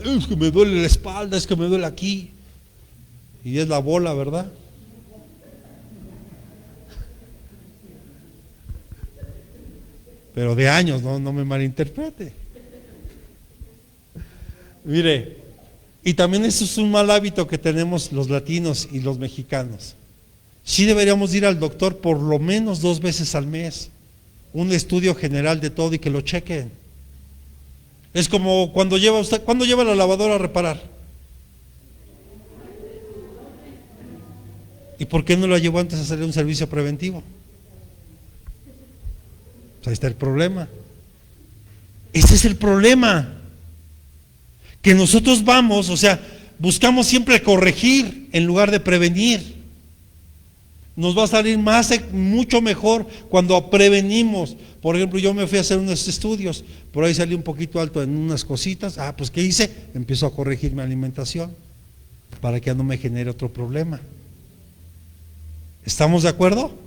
Es que me duele la espalda, es que me duele aquí. Y es la bola, ¿verdad? Pero de años, no me malinterprete. Mire, y también eso es un mal hábito que tenemos los latinos y los mexicanos. Sí deberíamos ir al doctor por lo menos 2 veces al mes, un estudio general de todo y que lo chequen. Es como cuando lleva usted, ¿cuándo lleva la lavadora a reparar? ¿Y por qué no la llevó antes a hacerle un servicio preventivo? Pues ahí está el problema. Ese es el problema. Que nosotros vamos, o sea, buscamos siempre corregir en lugar de prevenir. Nos va a salir mucho mejor cuando prevenimos. Por ejemplo, yo me fui a hacer unos estudios, por ahí salí un poquito alto en unas cositas. Pues ¿qué hice? Empiezo a corregir mi alimentación para que ya no me genere otro problema. ¿Estamos de acuerdo?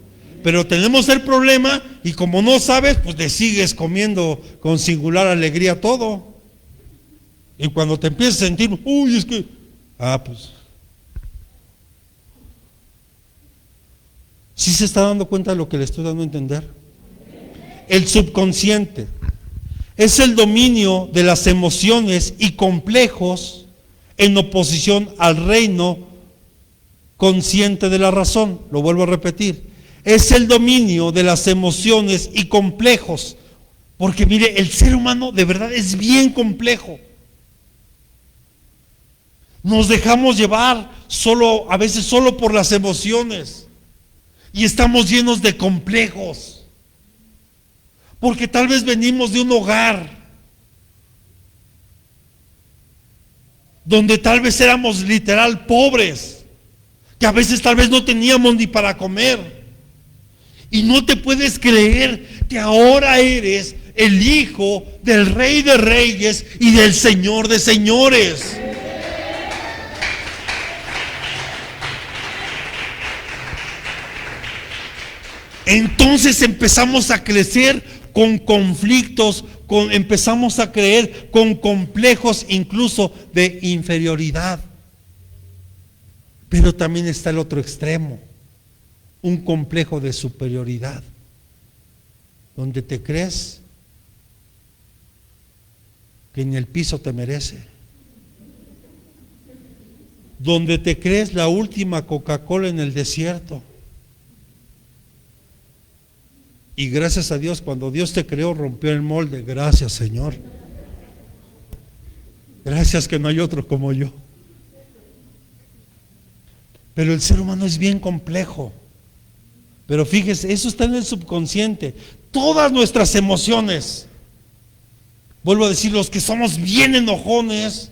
Pero tenemos el problema y como no sabes, pues le sigues comiendo con singular alegría todo. Y cuando te empiezas a sentir, es que, pues. ¿Sí se está dando cuenta de lo que le estoy dando a entender? El subconsciente es el dominio de las emociones y complejos en oposición al reino consciente de la razón. Lo vuelvo a repetir. Es el dominio de las emociones y complejos. Porque mire, el ser humano de verdad es bien complejo. Nos dejamos llevar a veces solo por las emociones. Y estamos llenos de complejos. Porque tal vez venimos de un hogar donde tal vez éramos literal pobres, que a veces tal vez no teníamos ni para comer. Y no te puedes creer que ahora eres el hijo del Rey de Reyes y del Señor de Señores. Entonces empezamos a crecer con conflictos, empezamos a creer con complejos incluso de inferioridad. Pero también está el otro extremo, un complejo de superioridad, donde te crees que en el piso te merece, donde te crees la última Coca-Cola en el desierto. Y gracias a Dios, cuando Dios te creó, rompió el molde. Gracias, Señor. Gracias que no hay otro como yo. Pero el ser humano es bien complejo. Pero fíjese, eso está en el subconsciente. Todas nuestras emociones. Vuelvo a decir, los que somos bien enojones.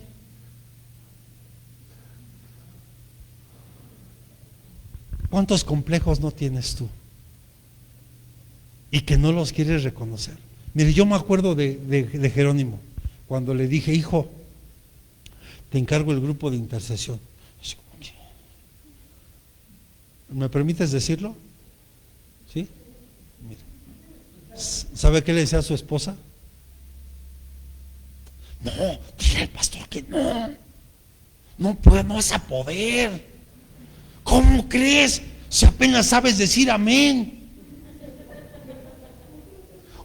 ¿Cuántos complejos no tienes tú? Y que no los quieres reconocer. Mire, yo me acuerdo de Jerónimo, cuando le dije: hijo, te encargo el grupo de intercesión. ¿Me permites decirlo? ¿Sí? Mire. ¿Sabe qué le decía a su esposa? No, dile al pastor que no vas a poder. ¿Cómo crees? Si apenas sabes decir amén.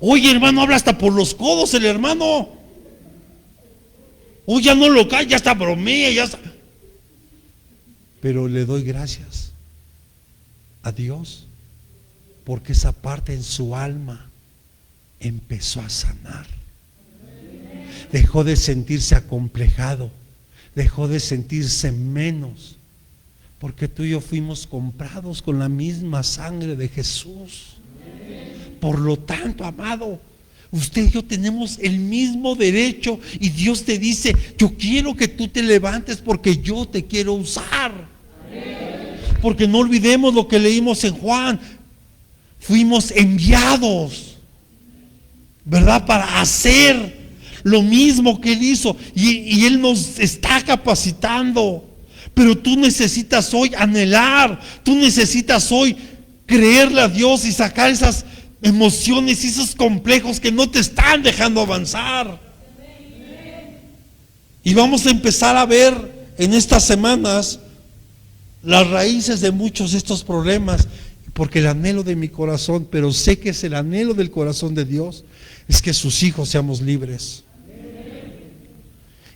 Oye, hermano, habla hasta por los codos el hermano. Oye, ya no lo cae, ya está bromea, ya está. Pero le doy gracias a Dios porque esa parte en su alma empezó a sanar. dejó de sentirse acomplejado, dejó de sentirse menos, porque tú y yo fuimos comprados con la misma sangre de Jesús. Por lo tanto, amado, usted y yo tenemos el mismo derecho, y Dios te dice: yo quiero que tú te levantes porque yo te quiero usar. Porque no olvidemos lo que leímos en Juan: fuimos enviados, ¿verdad?, para hacer lo mismo que Él hizo, y Él nos está capacitando. Pero tú necesitas hoy anhelar, tú necesitas hoy creerle a Dios y sacar esas emociones y esos complejos que no te están dejando avanzar. Y vamos a empezar a ver en estas semanas las raíces de muchos de estos problemas, porque el anhelo de mi corazón, pero sé que es el anhelo del corazón de Dios, es que sus hijos seamos libres.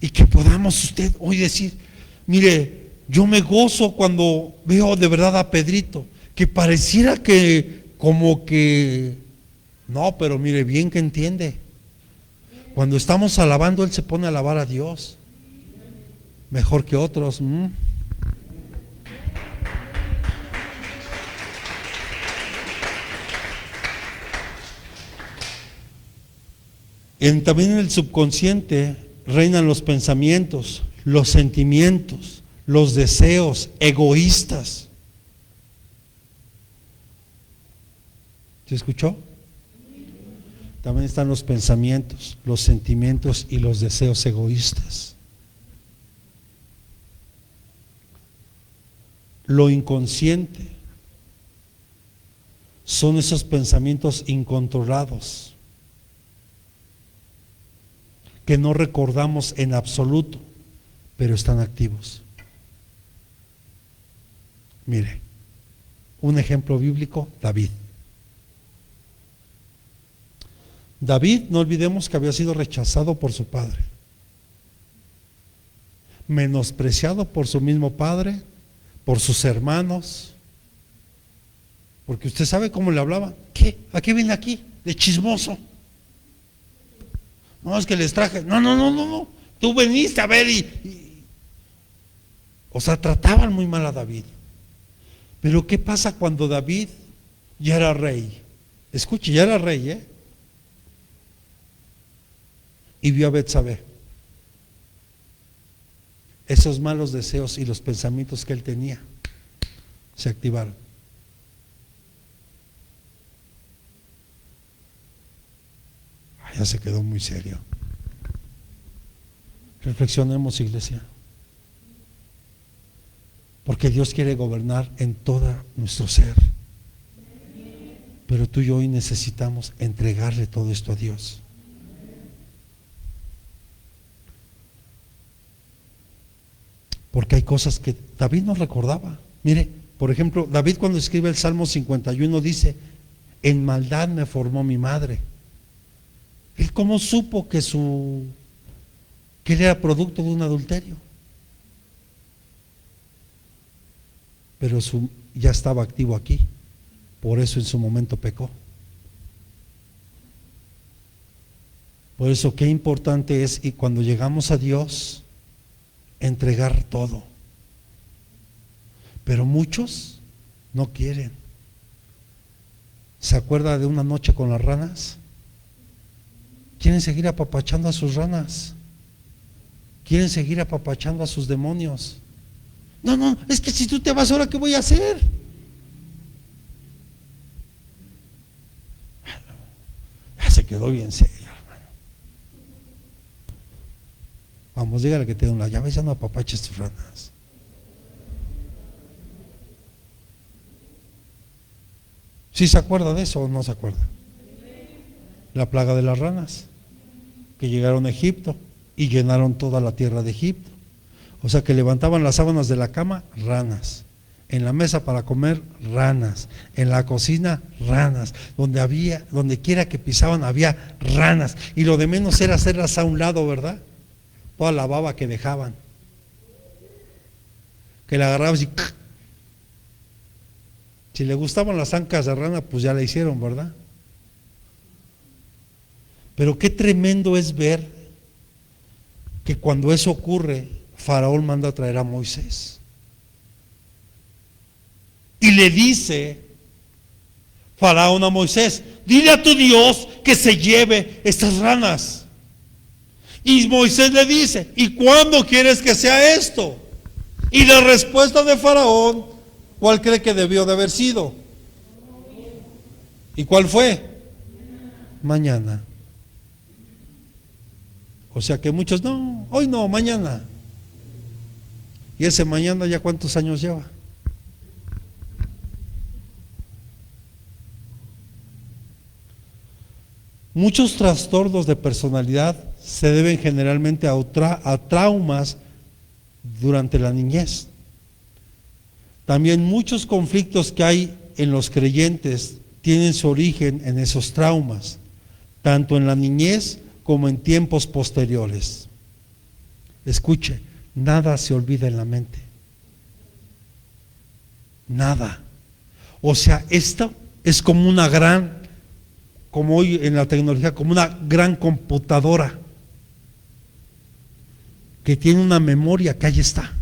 Y que podamos usted hoy decir: mire, yo me gozo cuando veo de verdad a Pedrito, que pareciera que como que no, pero mire, bien que entiende. Cuando estamos alabando, él se pone a alabar a Dios mejor que otros. También en el subconsciente reinan los pensamientos, los sentimientos, los deseos egoístas. ¿Se escuchó? También están los pensamientos, los sentimientos y los deseos egoístas. Lo inconsciente son esos pensamientos incontrolados que no recordamos en absoluto, pero están activos. Mire, un ejemplo bíblico: David. David, no olvidemos que había sido rechazado por su padre, menospreciado por su mismo padre, por sus hermanos, porque usted sabe cómo le hablaban. ¿Qué? ¿A qué viene aquí? De chismoso. No, es que les traje. No. Tú veniste a ver o sea, trataban muy mal a David. Pero ¿qué pasa cuando David ya era rey? Escuche, ya era rey, y vio a Betsabé. Esos malos deseos y los pensamientos que él tenía se activaron. Ya se quedó muy serio. Reflexionemos, iglesia, porque Dios quiere gobernar en todo nuestro ser, pero tú y yo hoy necesitamos entregarle todo esto a Dios. Porque hay cosas que David no recordaba. Mire, por ejemplo, David, cuando escribe el Salmo 51, dice: en maldad me formó mi madre. Él, ¿cómo supo que él era producto de un adulterio? Pero ya estaba activo aquí, por eso en su momento pecó. Por eso qué importante es, y cuando llegamos a Dios, entregar todo. Pero muchos no quieren. ¿Se acuerda de una noche con las ranas? Quieren seguir apapachando a sus ranas, quieren seguir apapachando a sus demonios. No, es que si tú te vas ahora, ¿qué voy a hacer? Ya se quedó bien serio, hermano. Vamos, dígale que te den las llaves, ya no apapaches tus ranas. ¿Sí se acuerda de eso o no se acuerda? La plaga de las ranas, que llegaron a Egipto y llenaron toda la tierra de Egipto. O sea que levantaban las sábanas de la cama, ranas. En la mesa para comer, ranas. En la cocina, ranas. Donde quiera que pisaban había ranas. Y lo de menos era hacerlas a un lado, ¿verdad? Toda la baba que dejaban. Que la agarrabas y... Si le gustaban las ancas de rana, pues ya la hicieron, ¿verdad? Pero qué tremendo es ver que cuando eso ocurre, Faraón manda a traer a Moisés. Y le dice Faraón a Moisés: dile a tu Dios que se lleve estas ranas. Y Moisés le dice: ¿y cuándo quieres que sea esto? Y la respuesta de Faraón, ¿cuál cree que debió de haber sido? ¿Y cuál fue? Mañana. O sea que muchos, no, hoy no, mañana. Y ese mañana, ¿ya cuántos años lleva? Muchos trastornos de personalidad se deben generalmente a traumas durante la niñez. También muchos conflictos que hay en los creyentes tienen su origen en esos traumas, tanto en la niñez como en tiempos posteriores. Escuche, nada se olvida en la mente. Nada. O sea, esto es como una gran, como hoy en la tecnología, como una gran computadora que tiene una memoria que ahí está.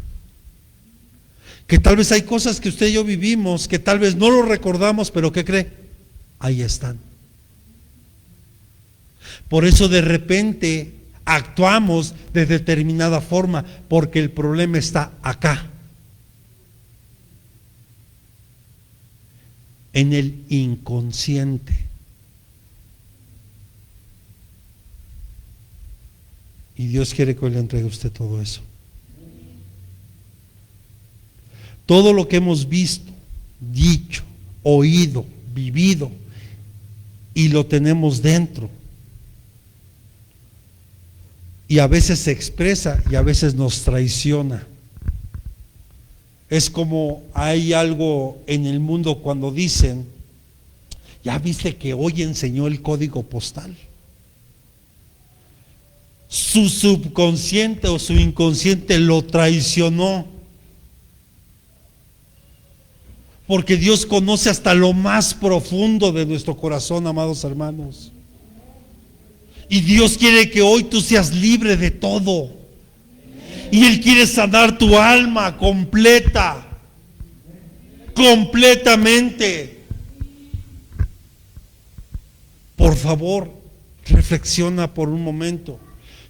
Que tal vez hay cosas que usted y yo vivimos, que tal vez no lo recordamos, pero ¿qué cree? Ahí están. Por eso de repente actuamos de determinada forma, porque el problema está acá, en el inconsciente. Y Dios quiere que hoy le entregue a usted todo eso. Todo lo que hemos visto, dicho, oído, vivido, y lo tenemos dentro. Y a veces se expresa y a veces nos traiciona. Es como hay algo en el mundo cuando dicen: ¿ya viste que hoy enseñó el código postal? Su subconsciente o su inconsciente lo traicionó. Porque Dios conoce hasta lo más profundo de nuestro corazón, amados hermanos. Y Dios quiere que hoy tú seas libre de todo. Y Él quiere sanar tu alma completa, completamente. Por favor, reflexiona por un momento.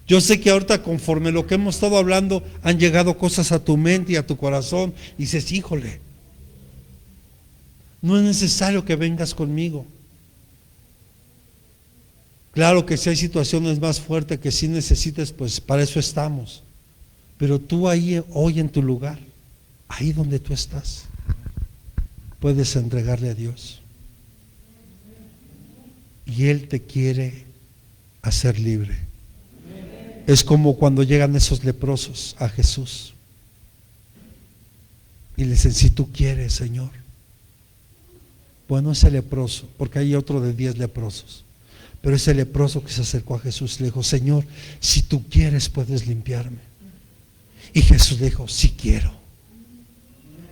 Yo sé que ahorita, conforme lo que hemos estado hablando, han llegado cosas a tu mente y a tu corazón, y dices: híjole, no es necesario que vengas conmigo. Claro que si hay situaciones más fuertes que sí necesites, pues para eso estamos. Pero tú ahí, hoy en tu lugar, ahí donde tú estás, puedes entregarle a Dios. Y Él te quiere hacer libre. Es como cuando llegan esos leprosos a Jesús y le dicen: si tú quieres, Señor. Bueno, ese leproso, porque hay otro de 10 leprosos, pero ese leproso que se acercó a Jesús le dijo: Señor, si tú quieres puedes limpiarme. Y Jesús le dijo: sí quiero.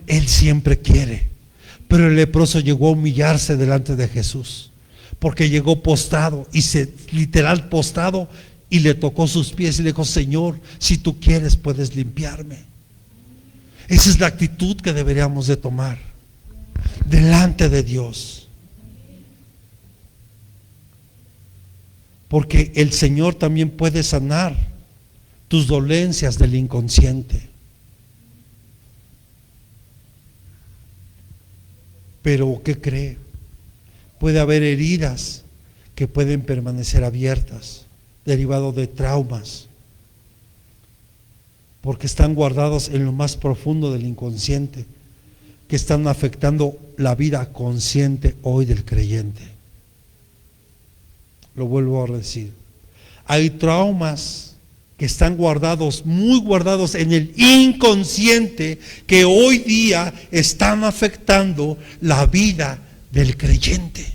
Él siempre quiere. Pero el leproso llegó a humillarse delante de Jesús, porque llegó postrado, y literal postrado, y le tocó sus pies y le dijo: Señor, si tú quieres puedes limpiarme. Esa es la actitud que deberíamos de tomar delante de Dios, porque el Señor también puede sanar tus dolencias del inconsciente. Pero ¿qué cree? Puede haber heridas que pueden permanecer abiertas, derivado de traumas, porque están guardados en lo más profundo del inconsciente, que están afectando la vida consciente hoy del creyente. Lo vuelvo a decir: hay traumas que están guardados, muy guardados en el inconsciente, que hoy día están afectando la vida del creyente,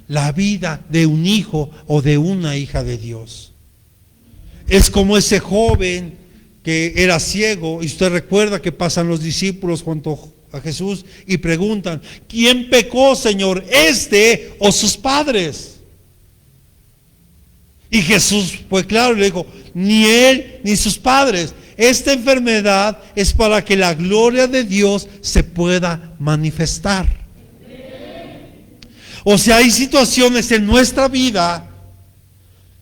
la vida de un hijo o de una hija de Dios. Es como ese joven que era ciego, y usted recuerda que pasan los discípulos junto a Jesús y preguntan: ¿quién pecó, Señor, este o sus padres? Y Jesús fue claro y le dijo, ni él ni sus padres. Esta enfermedad es para que la gloria de Dios se pueda manifestar. O sea, hay situaciones en nuestra vida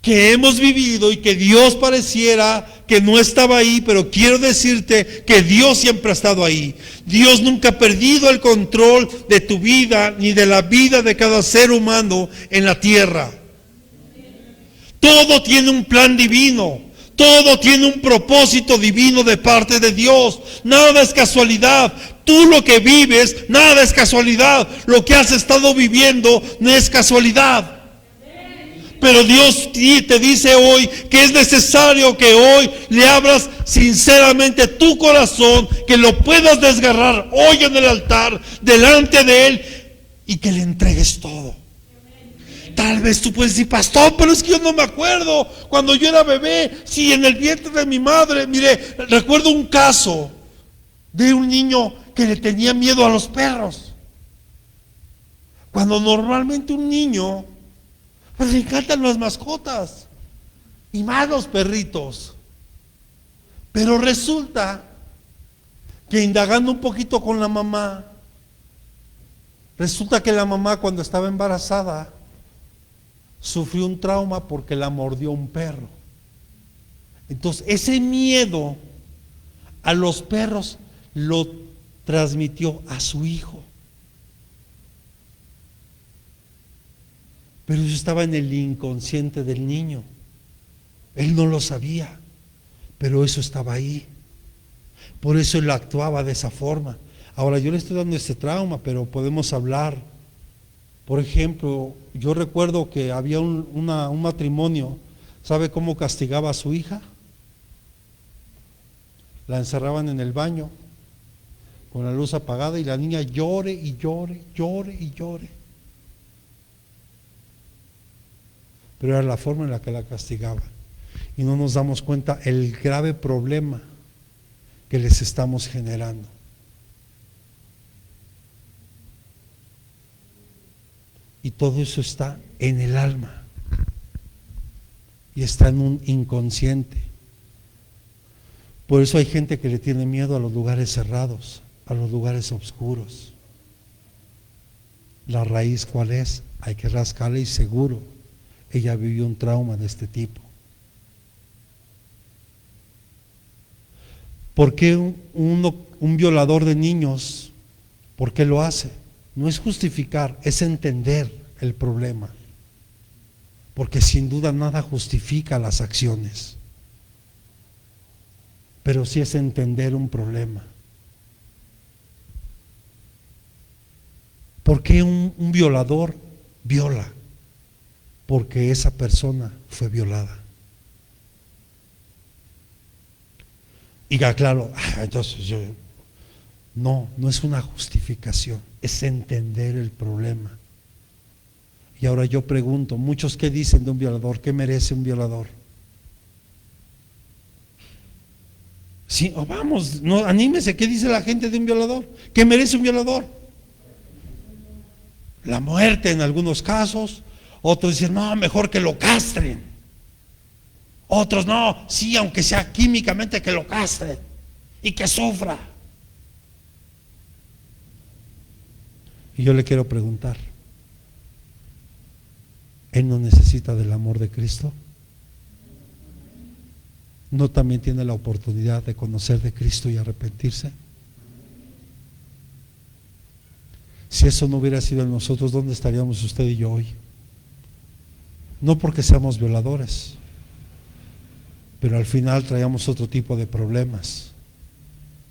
que hemos vivido y que Dios pareciera que no estaba ahí, pero quiero decirte que Dios siempre ha estado ahí. Dios nunca ha perdido el control de tu vida ni de la vida de cada ser humano en la tierra. Todo tiene un plan divino. Todo tiene un propósito divino de parte de Dios. Nada es casualidad. Tú lo que vives, nada es casualidad. Lo que has estado viviendo no es casualidad. Pero Dios te dice hoy que es necesario que hoy le abras sinceramente tu corazón, que lo puedas desgarrar hoy en el altar, delante de Él, y que le entregues todo. Tal vez tú puedes decir, pastor, pero es que yo no me acuerdo cuando yo era bebé, si en el vientre de mi madre. Mire, recuerdo un caso de un niño que le tenía miedo a los perros. Cuando normalmente un niño, pues le encantan las mascotas, y más los perritos. Pero resulta que indagando un poquito con la mamá, resulta que la mamá, cuando estaba embarazada, sufrió un trauma porque la mordió un perro. Entonces ese miedo a los perros lo transmitió a su hijo. Pero eso estaba en el inconsciente del niño. Él no lo sabía, pero eso estaba ahí. Por eso él actuaba de esa forma. Ahora yo le estoy dando este trauma, pero podemos hablar. Por ejemplo, yo recuerdo que había un matrimonio. ¿Sabe cómo castigaba a su hija? La encerraban en el baño con la luz apagada y la niña llore y llore, llore y llore. Pero era la forma en la que la castigaba. Y no nos damos cuenta el grave problema que les estamos generando. Y todo eso está en el alma. Y está en un inconsciente. Por eso hay gente que le tiene miedo a los lugares cerrados, a los lugares oscuros. La raíz, ¿cuál es? Hay que rascarle y seguro ella vivió un trauma de este tipo. ¿Por qué un violador de niños, por qué lo hace? No es justificar, es entender el problema. Porque sin duda nada justifica las acciones. Pero sí es entender un problema. ¿Por qué un violador viola? Porque esa persona fue violada. Y claro, entonces no es una justificación, es entender el problema. Y ahora yo pregunto, muchos, ¿qué dicen de un violador? ¿Qué merece un violador? Sí, vamos, no, anímese, ¿qué dice la gente de un violador? ¿Qué merece un violador? La muerte en algunos casos. Otros dicen, no, mejor que lo castren. Otros, no, sí, aunque sea químicamente, que lo castren y que sufra. Y yo le quiero preguntar, ¿él no necesita del amor de Cristo? ¿No también tiene la oportunidad de conocer de Cristo y arrepentirse? Si eso no hubiera sido en nosotros, ¿dónde estaríamos usted y yo hoy? No porque seamos violadores, pero al final traíamos otro tipo de problemas,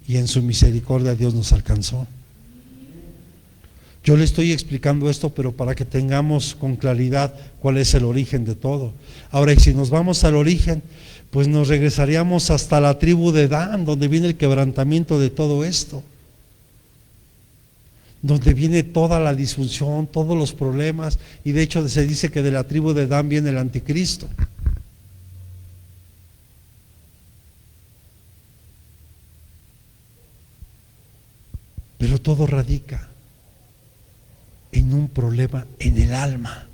y en su misericordia Dios nos alcanzó. Yo le estoy explicando esto, pero para que tengamos con claridad cuál es el origen de todo. Ahora, y si nos vamos al origen, pues nos regresaríamos hasta la tribu de Dan, donde viene el quebrantamiento de todo esto, donde viene toda la disfunción, todos los problemas, y de hecho se dice que de la tribu de Dan viene el anticristo. Pero todo radica en un problema en el alma,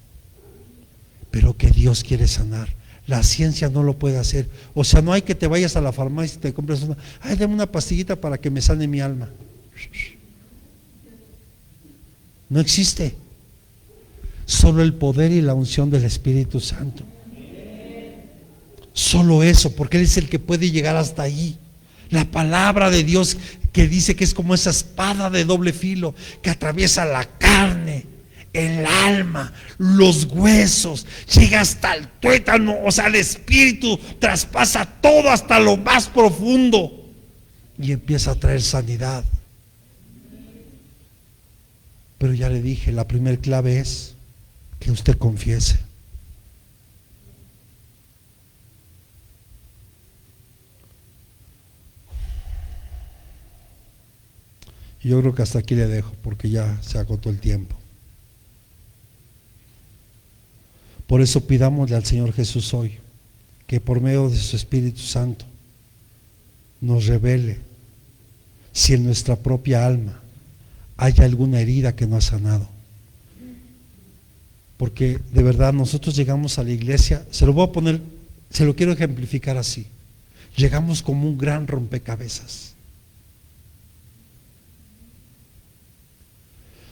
pero que Dios quiere sanar. La ciencia no lo puede hacer. O sea, no hay que te vayas a la farmacia y te compres una, ay, dame una pastillita para que me sane mi alma. No existe. Solo el poder y la unción del Espíritu Santo. Solo eso, porque Él es el que puede llegar hasta ahí. La palabra de Dios que dice que es como esa espada de doble filo que atraviesa la carne, el alma, los huesos, llega hasta el tuétano, o sea, el espíritu traspasa todo hasta lo más profundo y empieza a traer sanidad. Pero ya le dije, la primera clave es que usted confiese. Yo creo que hasta aquí le dejo porque ya se agotó el tiempo. Por eso pidámosle al Señor Jesús hoy que por medio de su Espíritu Santo nos revele si en nuestra propia alma hay alguna herida que no ha sanado. Porque de verdad nosotros llegamos a la iglesia, se lo quiero ejemplificar así. Llegamos como un gran rompecabezas.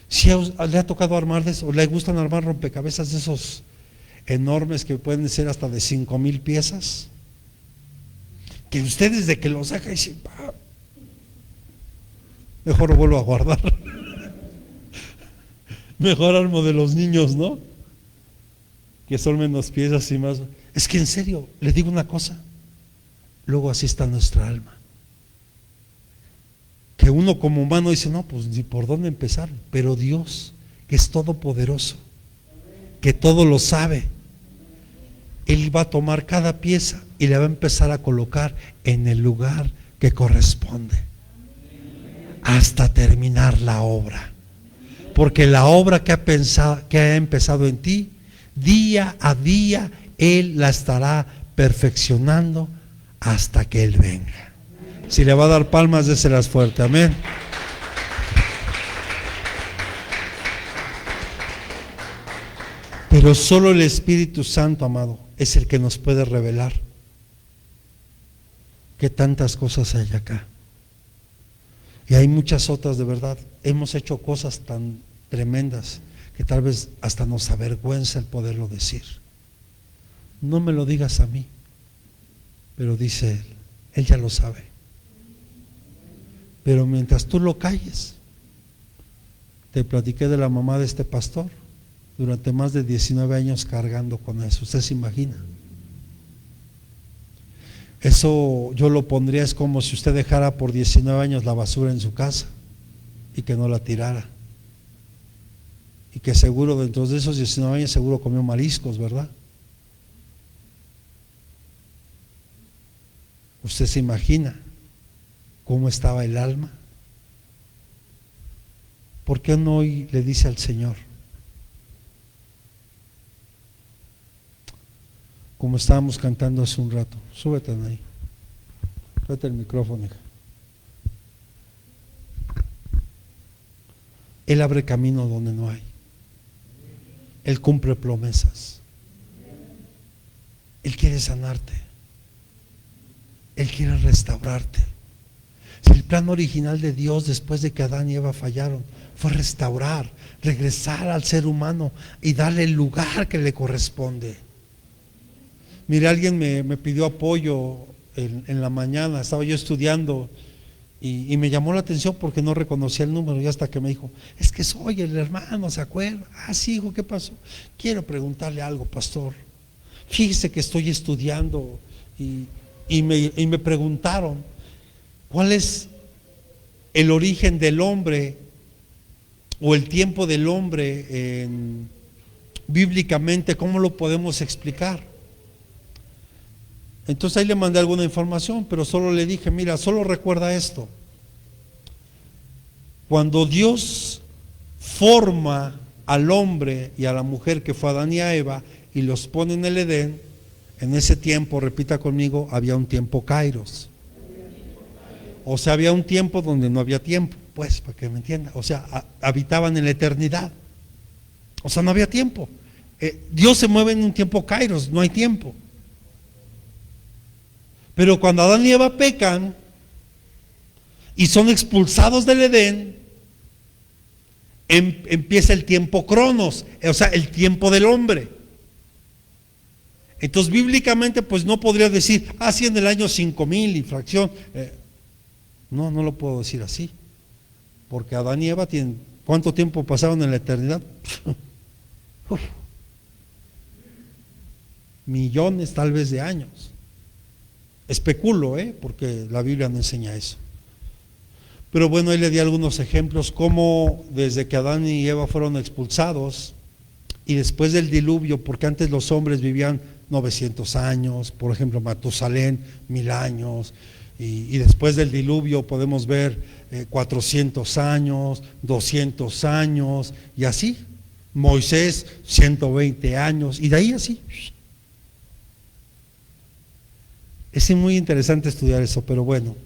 Si le ha tocado armar de eso, o le gustan armar rompecabezas de esos enormes que pueden ser hasta de 5,000 piezas, que usted desde que lo saca dice, mejor lo vuelvo a guardar. Mejor armo de los niños, ¿no? Que son menos piezas y más. Es que en serio, le digo una cosa, luego así está nuestra alma. Que uno como humano dice, no, pues ni por dónde empezar. Pero Dios, que es todopoderoso, que todo lo sabe, Él va a tomar cada pieza y le va a empezar a colocar en el lugar que corresponde hasta terminar la obra. Porque la obra que ha empezado en ti, día a día Él la estará perfeccionando hasta que Él venga. Si le va a dar palmas, déselas fuerte, amén. Pero solo el Espíritu Santo, amado, es el que nos puede revelar que tantas cosas hay acá. Y hay muchas otras, de verdad. Hemos hecho cosas tan tremendas que tal vez hasta nos avergüenza el poderlo decir. No me lo digas a mí, pero dice Él, Él ya lo sabe. Pero mientras tú lo calles, te platiqué de la mamá de este pastor, durante más de 19 años cargando con eso. ¿Usted se imagina? Eso yo lo pondría, es como si usted dejara por 19 años la basura en su casa y que no la tirara. Y que seguro dentro de esos 19 años seguro comió mariscos, ¿verdad? ¿Usted se imagina cómo estaba el alma? ¿Por qué no hoy le dice al Señor? Como estábamos cantando hace un rato, súbete ahí, tráete el micrófono, hija. Él abre camino donde no hay. Él cumple promesas. Él quiere sanarte. Él quiere restaurarte. Si el plan original de Dios después de que Adán y Eva fallaron fue restaurar, regresar al ser humano y darle el lugar que le corresponde. Mire, alguien me pidió apoyo en la mañana, estaba yo estudiando y me llamó la atención porque no reconocía el número, y hasta que me dijo, es que soy el hermano, ¿se acuerda? Ah, sí, hijo, ¿qué pasó? Quiero preguntarle algo, pastor. Fíjese que estoy estudiando y me preguntaron, ¿cuál es el origen del hombre o el tiempo del hombre bíblicamente? ¿Cómo lo podemos explicar? Entonces ahí le mandé alguna información, pero solo le dije, mira, solo recuerda esto. Cuando Dios forma al hombre y a la mujer que fue Adán y a Eva y los pone en el Edén, en ese tiempo, repita conmigo, había un tiempo kairos. O sea, había un tiempo donde no había tiempo, pues, para que me entienda. O sea, habitaban en la eternidad. O sea, no había tiempo. Dios se mueve en un tiempo kairos, no hay tiempo. Pero cuando Adán y Eva pecan y son expulsados del Edén, empieza el tiempo Cronos, o sea, el tiempo del hombre. Entonces bíblicamente pues no podría decir, sí, en el año 5000 y fracción. No lo puedo decir así, porque Adán y Eva tienen, ¿cuánto tiempo pasaron en la eternidad? Uf, millones tal vez de años. Especulo, porque la Biblia no enseña eso. Pero bueno, ahí le di algunos ejemplos, como desde que Adán y Eva fueron expulsados y después del diluvio, porque antes los hombres vivían 900 años, por ejemplo Matusalén 1000 años, y después del diluvio podemos ver 400 años, 200 años y así. Moisés 120 años y de ahí así. Es muy interesante estudiar eso, pero bueno.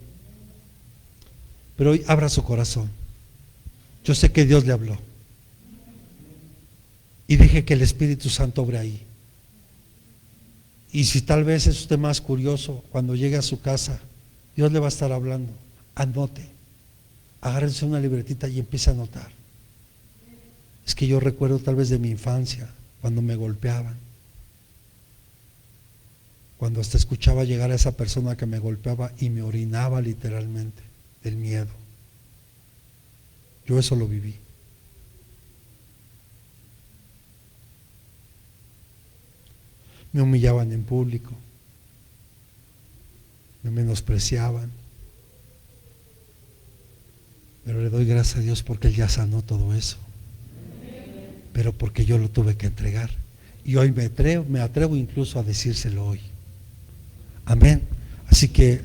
Pero hoy abra su corazón. Yo sé que Dios le habló. Y deje que el Espíritu Santo obre ahí. Y si tal vez es usted más curioso, cuando llegue a su casa, Dios le va a estar hablando. Anote. Agárrense una libretita y empiece a anotar. Es que yo recuerdo tal vez de mi infancia, cuando me golpeaban. Cuando hasta escuchaba llegar a esa persona que me golpeaba y me orinaba literalmente del miedo. Yo eso lo viví. Me humillaban en público, me menospreciaban, pero le doy gracias a Dios porque Él ya sanó todo eso, pero porque yo lo tuve que entregar y hoy me atrevo incluso a decírselo hoy. Amén. Así que